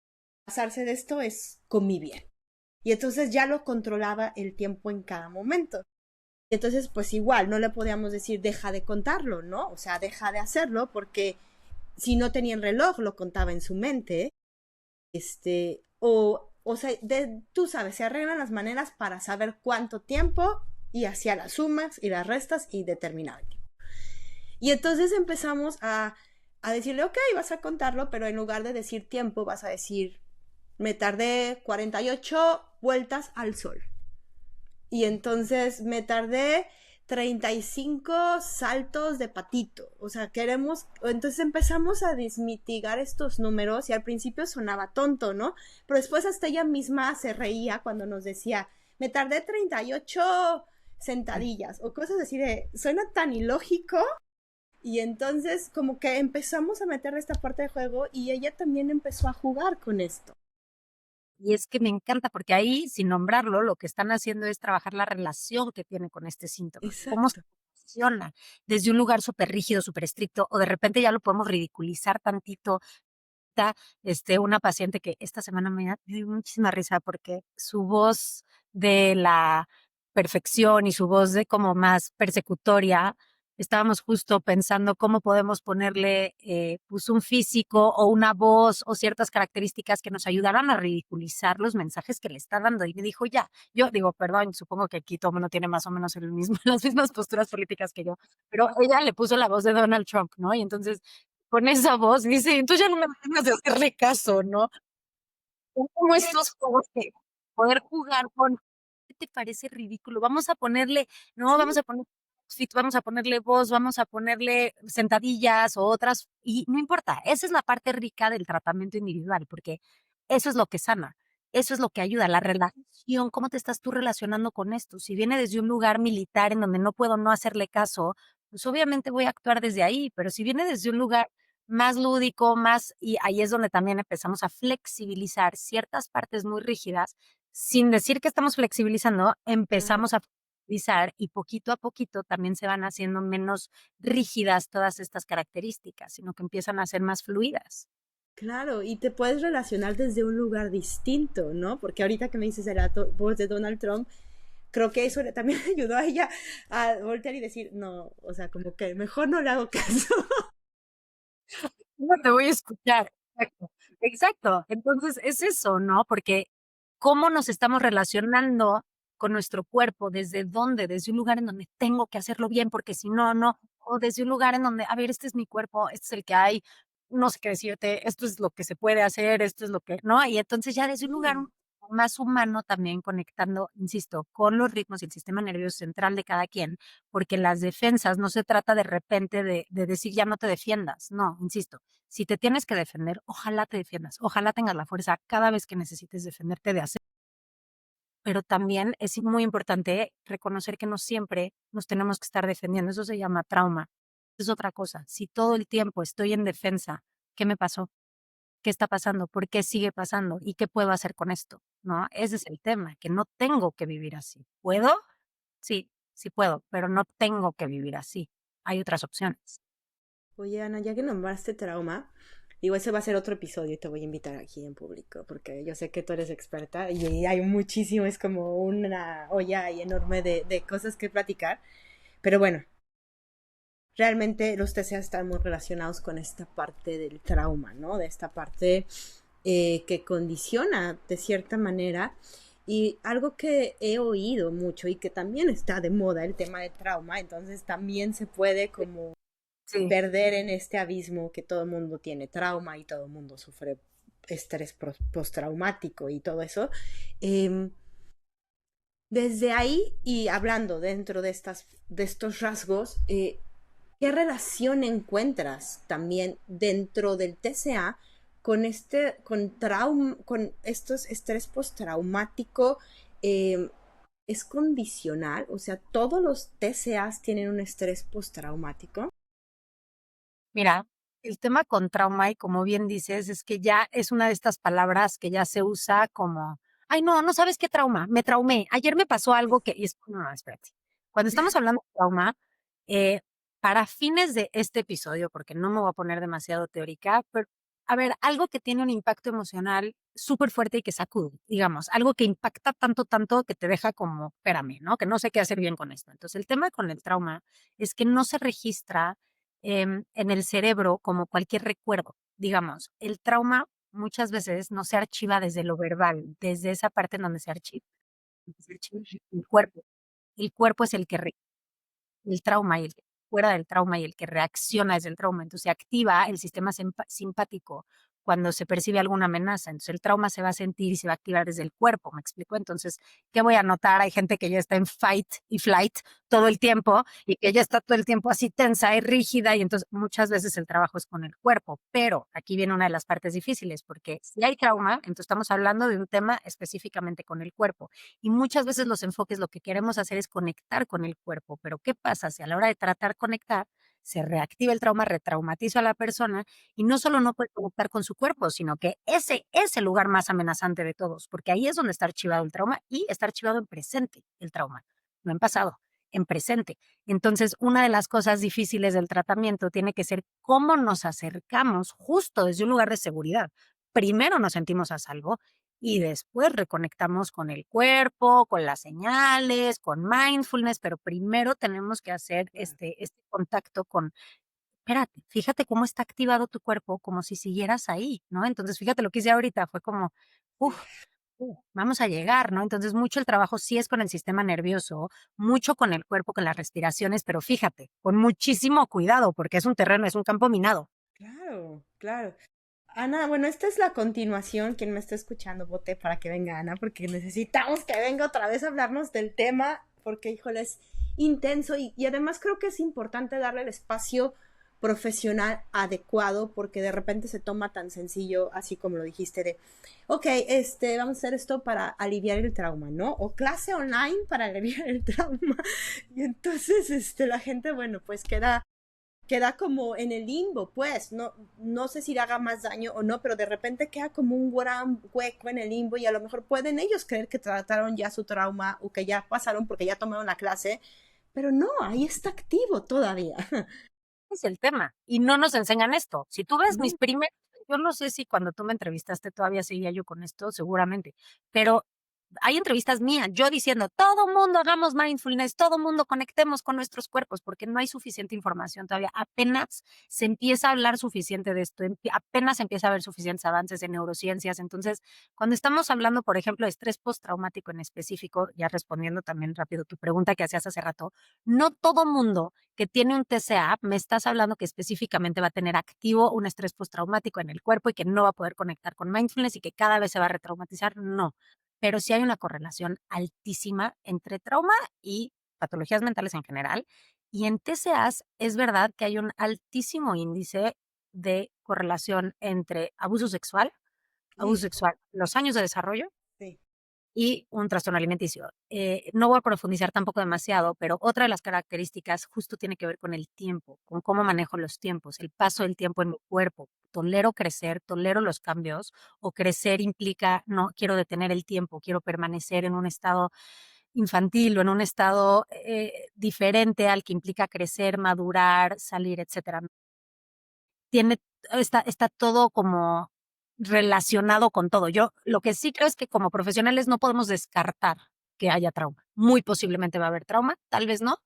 pasarse de esto es comí bien. Y entonces ya lo controlaba el tiempo en cada momento. Y entonces, pues igual, no le podíamos decir deja de contarlo, ¿no? O sea, deja de hacerlo porque si no tenía el reloj, lo contaba en su mente. O sea, tú sabes, se arreglan las maneras para saber cuánto tiempo y hacía las sumas y las restas y determinar el tiempo. Y entonces empezamos a decirle, ok, vas a contarlo, pero en lugar de decir tiempo, vas a decir, me tardé 48 vueltas al sol. Y entonces me tardé 35 saltos de patito. O sea, entonces empezamos a desmitigar estos números y al principio sonaba tonto, ¿no? Pero después hasta ella misma se reía cuando nos decía, me tardé 38 sentadillas o cosas así de, suena tan ilógico. Y entonces como que empezamos a meter esta parte de juego y ella también empezó a jugar con esto. y es que me encanta porque ahí, sin nombrarlo, lo que están haciendo es trabajar la relación que tiene con este síntoma, cómo se Exacto. funciona desde un lugar súper rígido, súper estricto, o de repente ya lo podemos ridiculizar tantito. Una paciente que esta semana me dio muchísima risa porque su voz de la perfección y su voz de como más persecutoria, estábamos justo pensando cómo podemos ponerle pues un físico o una voz o ciertas características que nos ayudaran a ridiculizar los mensajes que le está dando. Y me dijo, ya, yo digo, perdón, supongo que aquí todo el mundo tiene más o menos el mismo, las mismas posturas políticas que yo, pero ella le puso la voz de Donald Trump, ¿no? Y entonces con esa voz, dice, entonces ya no me dan ganas de hacerle caso, ¿no? Son como estos juegos que poder jugar con, ¿qué te parece ridículo? Vamos a ponerle, no, vamos Sí, a poner fit, vamos a ponerle voz, vamos a ponerle sentadillas o otras, y no importa, esa es la parte rica del tratamiento individual, porque eso es lo que sana, eso es lo que ayuda, la relación, cómo te estás tú relacionando con esto. Si viene desde un lugar militar en donde no puedo no hacerle caso, pues obviamente voy a actuar desde ahí, pero si viene desde un lugar más lúdico, más, y ahí es donde también empezamos a flexibilizar ciertas partes muy rígidas, sin decir que estamos flexibilizando, claro. empezamos a flexibilizar y poquito a poquito también se van haciendo menos rígidas todas estas características, sino que empiezan a ser más fluidas. Claro, y te puedes relacionar desde un lugar distinto, ¿no? Porque ahorita que me dices de la voz de Donald Trump, creo que eso también ayudó a ella a voltear y decir, no, o sea, como que mejor no le hago caso. No te voy a escuchar. Exacto. Exacto. Entonces es eso, ¿no? Porque cómo nos estamos relacionando con nuestro cuerpo, desde dónde, desde un lugar en donde tengo que hacerlo bien, porque si no, no, o desde un lugar en donde, a ver, este es mi cuerpo, este es el que hay, no sé qué decirte, esto es lo que se puede hacer, esto es lo que, ¿no? Y entonces ya desde un lugar Sí. más humano también conectando, insisto, con los ritmos y el sistema nervioso central de cada quien, porque las defensas no se trata de repente de decir ya no te defiendas, no, insisto, si te tienes que defender, ojalá te defiendas, ojalá tengas la fuerza cada vez que necesites defenderte de hacer. Pero también es muy importante reconocer que no siempre nos tenemos que estar defendiendo. Eso se llama trauma. Es otra cosa. Si todo el tiempo estoy en defensa, ¿qué me pasó? ¿Qué está pasando? ¿Por qué sigue pasando? ¿Y qué puedo hacer con esto? ¿No? Ese es el tema, que no tengo que vivir así. ¿Puedo? Sí, sí puedo, pero no tengo que vivir así. Hay otras opciones. Oye, Ana, ya que nombraste trauma, digo, ese va a ser otro episodio y te voy a invitar aquí en público, porque yo sé que tú eres experta y hay muchísimo, es como una olla ahí enorme de cosas que platicar. Pero bueno, realmente los TCA están muy relacionados con esta parte del trauma, ¿no? De esta parte que condiciona de cierta manera. Y algo que he oído mucho y que también está de moda, el tema de trauma, entonces también se puede como Sí. perder en este abismo que todo el mundo tiene trauma y todo el mundo sufre estrés postraumático y todo eso. Eh, Desde ahí y hablando dentro de estos rasgos, ¿qué relación encuentras también dentro del TCA con estos estrés postraumático? eh, ¿Es condicional? O sea, ¿todos los TCAs tienen un estrés postraumático? Mira, el tema con trauma, y como bien dices, es que ya es una de estas palabras que ya se usa como, ay, no, no sabes qué trauma, me traumé, ayer me pasó algo que, y es, no, espérate. Cuando estamos hablando de trauma, eh, para fines de este episodio, porque no me voy a poner demasiado teórica, pero a ver, algo que tiene un impacto emocional súper fuerte y que sacude, digamos, algo que impacta tanto, tanto que te deja como, espérame, ¿no? Que no sé qué hacer bien con esto. Entonces, el tema con el trauma es que no se registra en el cerebro como cualquier recuerdo. Digamos, el trauma muchas veces no se archiva desde lo verbal, desde esa parte en donde se archiva el cuerpo. El cuerpo es el que el trauma y el que fuera del trauma y el que reacciona desde el trauma. Entonces se activa el sistema simpático cuando se percibe alguna amenaza. Entonces el trauma se va a sentir y se va a activar desde el cuerpo, ¿me explico? Entonces, ¿qué voy a notar? Hay gente que ya está en fight y flight todo el tiempo y que ya está todo el tiempo así tensa y rígida y entonces muchas veces el trabajo es con el cuerpo. Pero aquí viene una de las partes difíciles porque si hay trauma, entonces estamos hablando de un tema específicamente con el cuerpo. Y muchas veces los enfoques lo que queremos hacer es conectar con el cuerpo, pero ¿qué pasa si a la hora de tratar conectar se reactiva el trauma, retraumatiza a la persona y no solo no puede conectar con su cuerpo, sino que ese es el lugar más amenazante de todos, porque ahí es donde está archivado el trauma y está archivado en presente el trauma, no en pasado, en presente. Entonces, una de las cosas difíciles del tratamiento tiene que ser cómo nos acercamos justo desde un lugar de seguridad. Primero nos sentimos a salvo y después reconectamos con el cuerpo, con las señales, con mindfulness, pero primero tenemos que hacer este contacto con, espérate, fíjate cómo está activado tu cuerpo, como si siguieras ahí, ¿no? Entonces, fíjate lo que hice ahorita, fue como, Sí. uff, vamos a llegar, ¿no? Entonces, mucho el trabajo sí es con el sistema nervioso, mucho con el cuerpo, con las respiraciones, pero fíjate, con muchísimo cuidado, porque es un terreno, es un campo minado. Claro, claro. Ana, bueno, esta es la continuación. Quien me está escuchando, vote para que venga Ana, porque necesitamos que venga otra vez a hablarnos del tema, porque, híjole, es intenso y además creo que es importante darle el espacio profesional adecuado, porque de repente se toma tan sencillo, así como lo dijiste, de, ok, vamos a hacer esto para aliviar el trauma, ¿no? O clase online para aliviar el trauma. Y entonces, la gente, bueno, pues queda como en el limbo, pues, no sé si le haga más daño o no, pero de repente queda como un gran hueco en el limbo y a lo mejor pueden ellos creer que trataron ya su trauma o que ya pasaron porque ya tomaron la clase, pero no, ahí está activo todavía. Es el tema. Y no nos enseñan esto. Si tú ves mis primeros, yo no sé si cuando tú me entrevistaste todavía seguía yo con esto, seguramente, pero hay entrevistas mías, yo diciendo, todo mundo hagamos mindfulness, todo mundo conectemos con nuestros cuerpos, porque no hay suficiente información todavía. Apenas se empieza a hablar suficiente de esto, apenas se empieza a ver suficientes avances en neurociencias. Entonces, cuando estamos hablando, por ejemplo, de estrés postraumático en específico, ya respondiendo también rápido tu pregunta que hacías hace rato, no todo mundo que tiene un TCA, me estás hablando que específicamente va a tener activo un estrés postraumático en el cuerpo y que no va a poder conectar con mindfulness y que cada vez se va a retraumatizar. No, pero sí hay una correlación altísima entre trauma y patologías mentales en general. Y en TCAs es verdad que hay un altísimo índice de correlación entre Sí, los años de desarrollo sí. y un trastorno alimenticio. No voy a profundizar tampoco demasiado, pero otra de las características justo tiene que ver con el tiempo, con cómo manejo los tiempos, el paso del tiempo en mi cuerpo. Tolero crecer, tolero los cambios, o crecer implica, no, quiero detener el tiempo, quiero permanecer en un estado infantil o en un estado diferente al que implica crecer, madurar, salir, etcétera. Tiene, está todo como relacionado con todo. Yo lo que sí creo es que como profesionales no podemos descartar que haya trauma. Muy posiblemente va a haber trauma, tal vez no,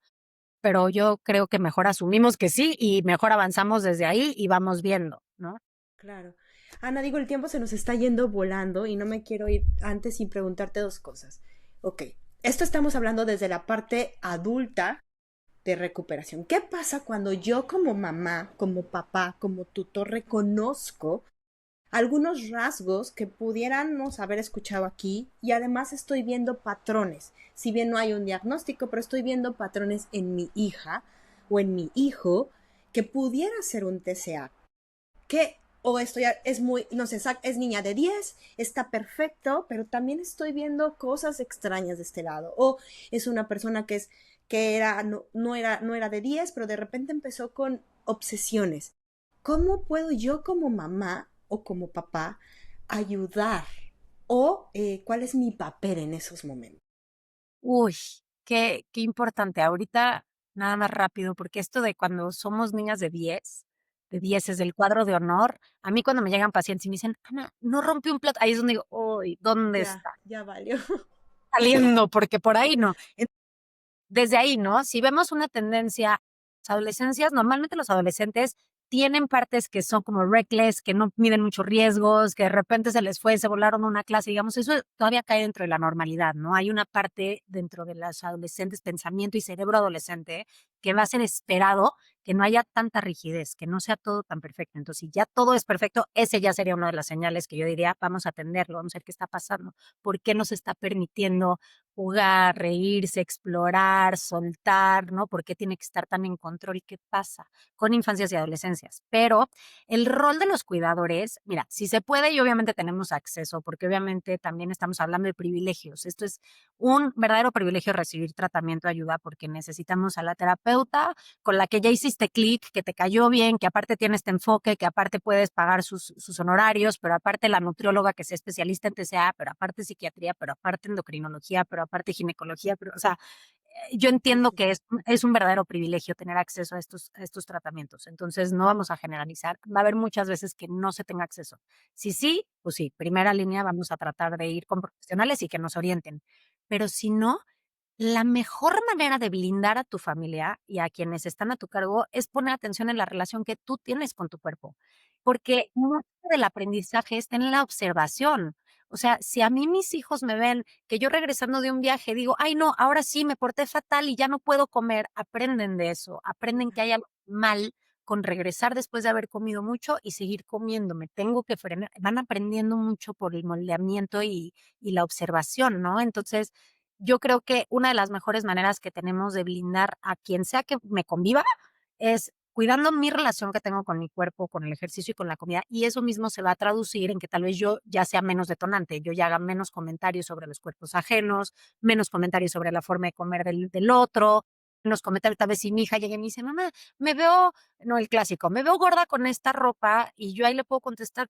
pero yo creo que mejor asumimos que sí y mejor avanzamos desde ahí y vamos viendo, ¿no? Claro. Ana, digo, el tiempo se nos está yendo volando y no me quiero ir antes sin preguntarte dos cosas. Ok, esto estamos hablando desde la parte adulta de recuperación. ¿Qué pasa cuando yo como mamá, como papá, como tutor reconozco algunos rasgos que pudiéramos haber escuchado aquí y además estoy viendo patrones? Si bien no hay un diagnóstico, pero estoy viendo patrones en mi hija o en mi hijo que pudiera ser un TCA. ¿Qué? O esto ya es muy, no sé, es niña de 10, está perfecto, pero también estoy viendo cosas extrañas de este lado. O es una persona que era, no era de 10, pero de repente empezó con obsesiones. ¿Cómo puedo yo como mamá o como papá ayudar? ¿O cuál es mi papel en esos momentos? Uy, qué importante. Ahorita, nada más rápido, porque esto de cuando somos niñas de 10 es del cuadro de honor. A mí cuando me llegan pacientes y me dicen, Ana, no rompí un plato, ahí es donde digo, uy, ¿dónde Ya, está ya valió. saliendo? Porque por ahí no. Desde ahí, ¿no? Si vemos una tendencia, las adolescencias, normalmente los adolescentes tienen partes que son como reckless, que no miden muchos riesgos, que de repente se les fue, se volaron una clase, digamos, eso todavía cae dentro de la normalidad, ¿no? Hay una parte dentro de los adolescentes, pensamiento y cerebro adolescente, que va a ser esperado que no haya tanta rigidez, que no sea todo tan perfecto. Entonces, si ya todo es perfecto, ese ya sería una de las señales que yo diría, vamos a atenderlo, vamos a ver qué está pasando, por qué nos está permitiendo jugar, reírse, explorar, soltar, ¿no? ¿Por qué tiene que estar tan en control? ¿Qué pasa con infancias y adolescencias? Pero el rol de los cuidadores, mira, si se puede y obviamente tenemos acceso, porque obviamente también estamos hablando de privilegios. Esto es un verdadero privilegio recibir tratamiento, ayuda, porque necesitamos a la terapeuta con la que ya hiciste clic, que te cayó bien, que aparte tiene este enfoque, que aparte puedes pagar sus honorarios, pero aparte la nutrióloga que sea especialista en TCA, pero aparte psiquiatría, pero aparte endocrinología, pero aparte ginecología, pero, o sea, yo Sí, entiendo sí. que es un verdadero privilegio tener acceso a estos tratamientos. Entonces, no vamos a generalizar. Va a haber muchas veces que no se tenga acceso. Si sí, pues sí, primera línea vamos a tratar de ir con profesionales y que nos orienten. Pero si no, la mejor manera de blindar a tu familia y a quienes están a tu cargo es poner atención en la relación que tú tienes con tu cuerpo, porque mucho del aprendizaje está en la observación. O sea, si a mí mis hijos me ven que yo regresando de un viaje digo, ay no, ahora sí me porté fatal y ya no puedo comer, aprenden de eso, aprenden que hay algo mal con regresar después de haber comido mucho y seguir comiendo, me tengo que frenar, van aprendiendo mucho por el moldeamiento y la observación, ¿no? Entonces, yo creo que una de las mejores maneras que tenemos de blindar a quien sea que me conviva es cuidando mi relación que tengo con mi cuerpo, con el ejercicio y con la comida, y eso mismo se va a traducir en que tal vez yo ya sea menos detonante, yo ya haga menos comentarios sobre los cuerpos ajenos, menos comentarios sobre la forma de comer del otro, menos comentarios, tal vez si mi hija llega y me dice, mamá, me veo, no el clásico, me veo gorda con esta ropa, y yo ahí le puedo contestar,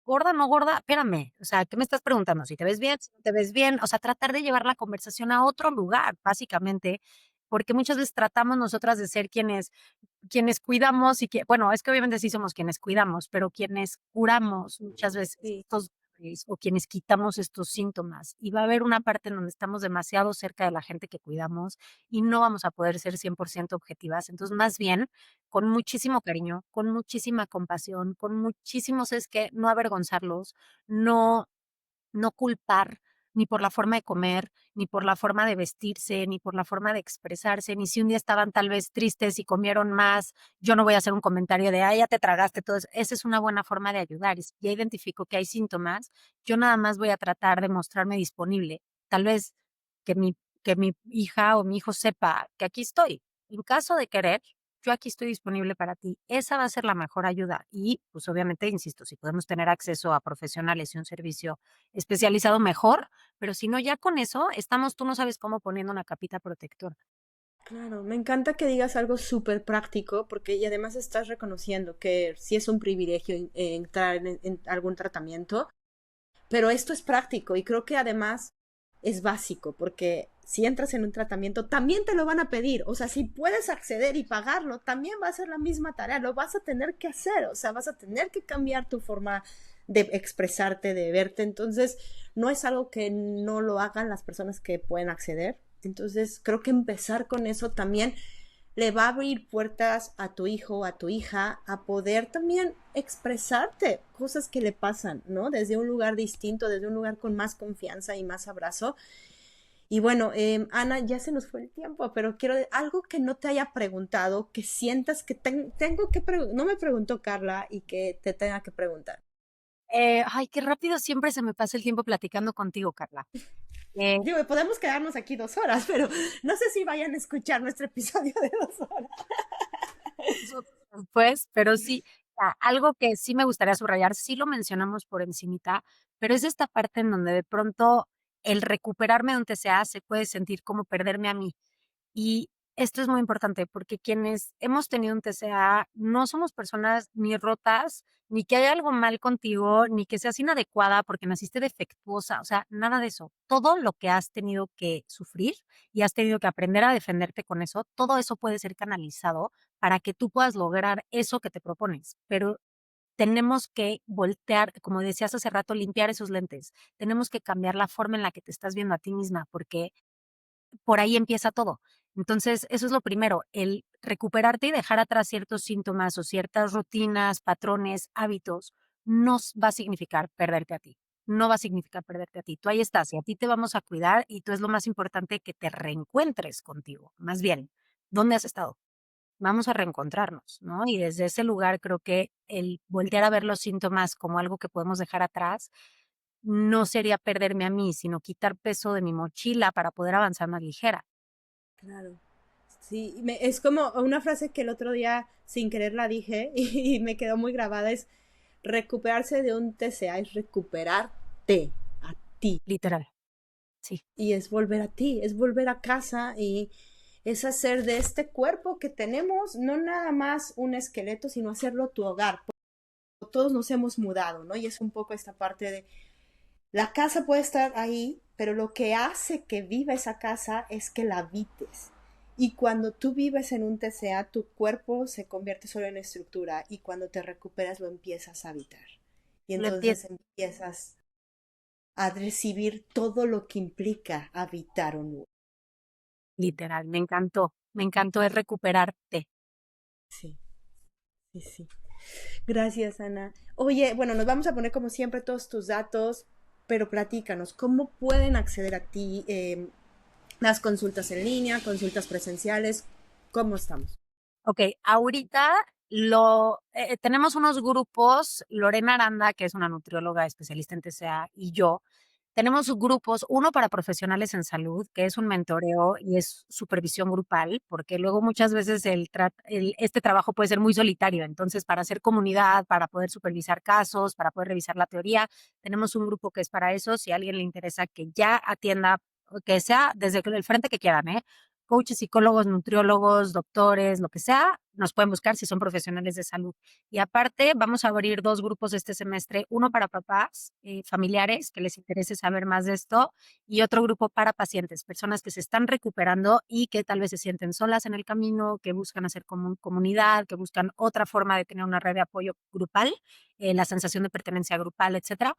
gorda, no gorda, espérame, o sea, ¿qué me estás preguntando? Si te ves bien, si no te ves bien, o sea, tratar de llevar la conversación a otro lugar, básicamente, porque muchas veces tratamos nosotras de ser quienes cuidamos y que, bueno, es que obviamente sí somos quienes cuidamos, pero quienes curamos muchas veces Sí. estos dolores o quienes quitamos estos síntomas. Y va a haber una parte en donde estamos demasiado cerca de la gente que cuidamos y no vamos a poder ser 100% objetivas. Entonces, más bien, con muchísimo cariño, con muchísima compasión, con muchísimos, es que no avergonzarlos, no no culpar ni por la forma de comer, ni por la forma de vestirse, ni por la forma de expresarse, ni si un día estaban tal vez tristes y comieron más, yo no voy a hacer un comentario de, ay, ya te tragaste todo eso. Esa es una buena forma de ayudar. Y si ya identifico que hay síntomas, yo nada más voy a tratar de mostrarme disponible. Tal vez que mi hija o mi hijo sepa que aquí estoy. En caso de querer, yo aquí estoy disponible para ti. Esa va a ser la mejor ayuda. Y pues obviamente, insisto, si podemos tener acceso a profesionales y un servicio especializado mejor, pero si no, ya con eso estamos, tú no sabes cómo poniendo una capita protectora. Claro, me encanta que digas algo súper práctico porque y además estás reconociendo que sí es un privilegio entrar en algún tratamiento, pero esto es práctico y creo que además es básico porque si entras en un tratamiento también te lo van a pedir, o sea, si puedes acceder y pagarlo, también va a ser la misma tarea, lo vas a tener que hacer, o sea, vas a tener que cambiar tu forma de expresarte, de verte, entonces no es algo que no lo hagan las personas que pueden acceder, entonces creo que empezar con eso también le va a abrir puertas a tu hijo, a tu hija, a poder también expresarte cosas que le pasan, ¿no? Desde un lugar distinto, desde un lugar con más confianza y más abrazo. Y bueno, Ana, ya se nos fue el tiempo, pero quiero algo que no te haya preguntado, que sientas que tengo que preguntar, no me preguntó Carla y que te tenga que preguntar. Ay, qué rápido siempre se me pasa el tiempo platicando contigo, Carla. Eh, Digo, podemos quedarnos aquí 2 horas, pero no sé si vayan a escuchar nuestro episodio de 2 horas. pues, pero sí, algo que sí me gustaría subrayar, sí lo mencionamos por encimita, pero es esta parte en donde de pronto el recuperarme donde sea se puede sentir como perderme a mí. Y esto es muy importante porque quienes hemos tenido un TCA no somos personas ni rotas, ni que haya algo mal contigo, ni que seas inadecuada porque naciste defectuosa, o sea, nada de eso. Todo lo que has tenido que sufrir y has tenido que aprender a defenderte con eso, todo eso puede ser canalizado para que tú puedas lograr eso que te propones. Pero tenemos que voltear, como decías hace rato, limpiar esos lentes. Tenemos que cambiar la forma en la que te estás viendo a ti misma porque por ahí empieza todo. Entonces, eso es lo primero, el recuperarte y dejar atrás ciertos síntomas o ciertas rutinas, patrones, hábitos, no va a significar perderte a ti. No va a significar perderte a ti. Tú ahí estás y a ti te vamos a cuidar y tú es lo más importante que te reencuentres contigo. Más bien, ¿dónde has estado? Vamos a reencontrarnos, ¿no? Y desde ese lugar creo que el voltear a ver los síntomas como algo que podemos dejar atrás no sería perderme a mí, sino quitar peso de mi mochila para poder avanzar más ligera. Claro. Sí, es como una frase que el otro día sin querer la dije y me quedó muy grabada, es recuperarse de un TCA, es recuperarte a ti. Literal, sí. Y es volver a ti, es volver a casa y es hacer de este cuerpo que tenemos no nada más un esqueleto, sino hacerlo tu hogar. Todos nos hemos mudado, ¿no? Y es un poco esta parte de la casa puede estar ahí, pero lo que hace que viva esa casa es que la habites. Y cuando tú vives en un TCA, tu cuerpo se convierte solo en estructura y cuando te recuperas lo empiezas a habitar. Y Lo empie- entonces empiezas a recibir todo lo que implica habitar un lugar. Literal, me encantó es recuperarte. Sí, sí, sí. Gracias, Ana. Oye, bueno, nos vamos a poner como siempre todos tus datos, pero platícanos, ¿cómo pueden acceder a ti? Las consultas en línea, consultas presenciales, ¿cómo estamos? Ok, ahorita tenemos unos grupos, Lorena Aranda, que es una nutrióloga especialista en TCA, y yo, tenemos grupos, uno para profesionales en salud, que es un mentoreo y es supervisión grupal, porque luego muchas veces este trabajo puede ser muy solitario. Entonces, para hacer comunidad, para poder supervisar casos, para poder revisar la teoría, tenemos un grupo que es para eso. Si a alguien le interesa que ya atienda, que sea desde el frente que quieran, ¿eh? Coaches, psicólogos, nutriólogos, doctores, lo que sea, nos pueden buscar si son profesionales de salud. Y aparte, vamos a abrir dos grupos este semestre, uno para papás, familiares que les interese saber más de esto, y otro grupo para pacientes, personas que se están recuperando y que tal vez se sienten solas en el camino, que buscan hacer comunidad, que buscan otra forma de tener una red de apoyo grupal, la sensación de pertenencia grupal, etcétera.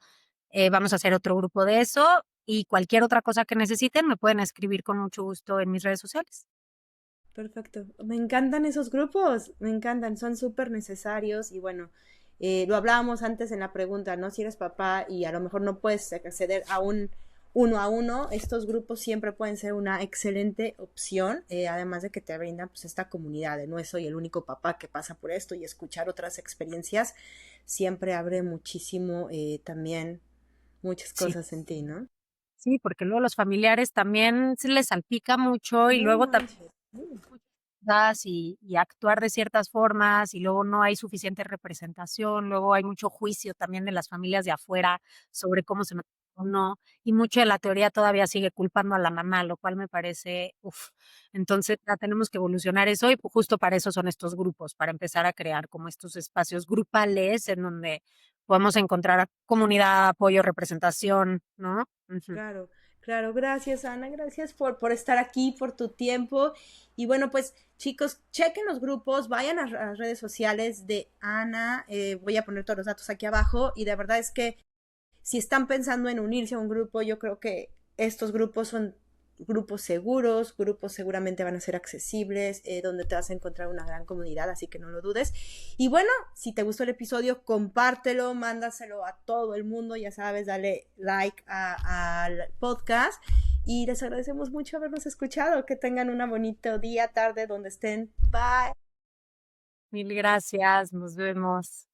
Vamos a hacer otro grupo de eso y cualquier otra cosa que necesiten me pueden escribir con mucho gusto en mis redes sociales. Perfecto. Me encantan esos grupos, me encantan, son súper necesarios y bueno, lo hablábamos antes en la pregunta, ¿no? Si eres papá y a lo mejor no puedes acceder a un uno a uno, estos grupos siempre pueden ser una excelente opción, además de que te brindan pues esta comunidad de no soy el único papá que pasa por esto y escuchar otras experiencias siempre abre muchísimo también muchas Sí. cosas en ti, ¿no? Sí, porque luego los familiares también se les salpica mucho y No luego también manches. y actuar de ciertas formas y luego no hay suficiente representación, luego hay mucho juicio también de las familias de afuera sobre cómo se maneja o no, y mucho de la teoría todavía sigue culpando a la mamá, lo cual me parece, uff, entonces ya tenemos que evolucionar eso y justo para eso son estos grupos, para empezar a crear como estos espacios grupales en donde podemos encontrar comunidad, apoyo, representación, ¿no? Ujú. Claro, claro, gracias Ana, gracias por estar aquí, por tu tiempo. Y bueno, pues chicos, chequen los grupos, vayan a las redes sociales de Ana, voy a poner todos los datos aquí abajo y de verdad es que si están pensando en unirse a un grupo, yo creo que estos grupos son grupos seguros, grupos seguramente van a ser accesibles, donde te vas a encontrar una gran comunidad, así que no lo dudes. Y bueno, si te gustó el episodio, compártelo, mándaselo a todo el mundo, ya sabes, dale like al podcast y les agradecemos mucho habernos escuchado. Que tengan un bonito día, tarde, donde estén. Bye. Mil gracias, nos vemos.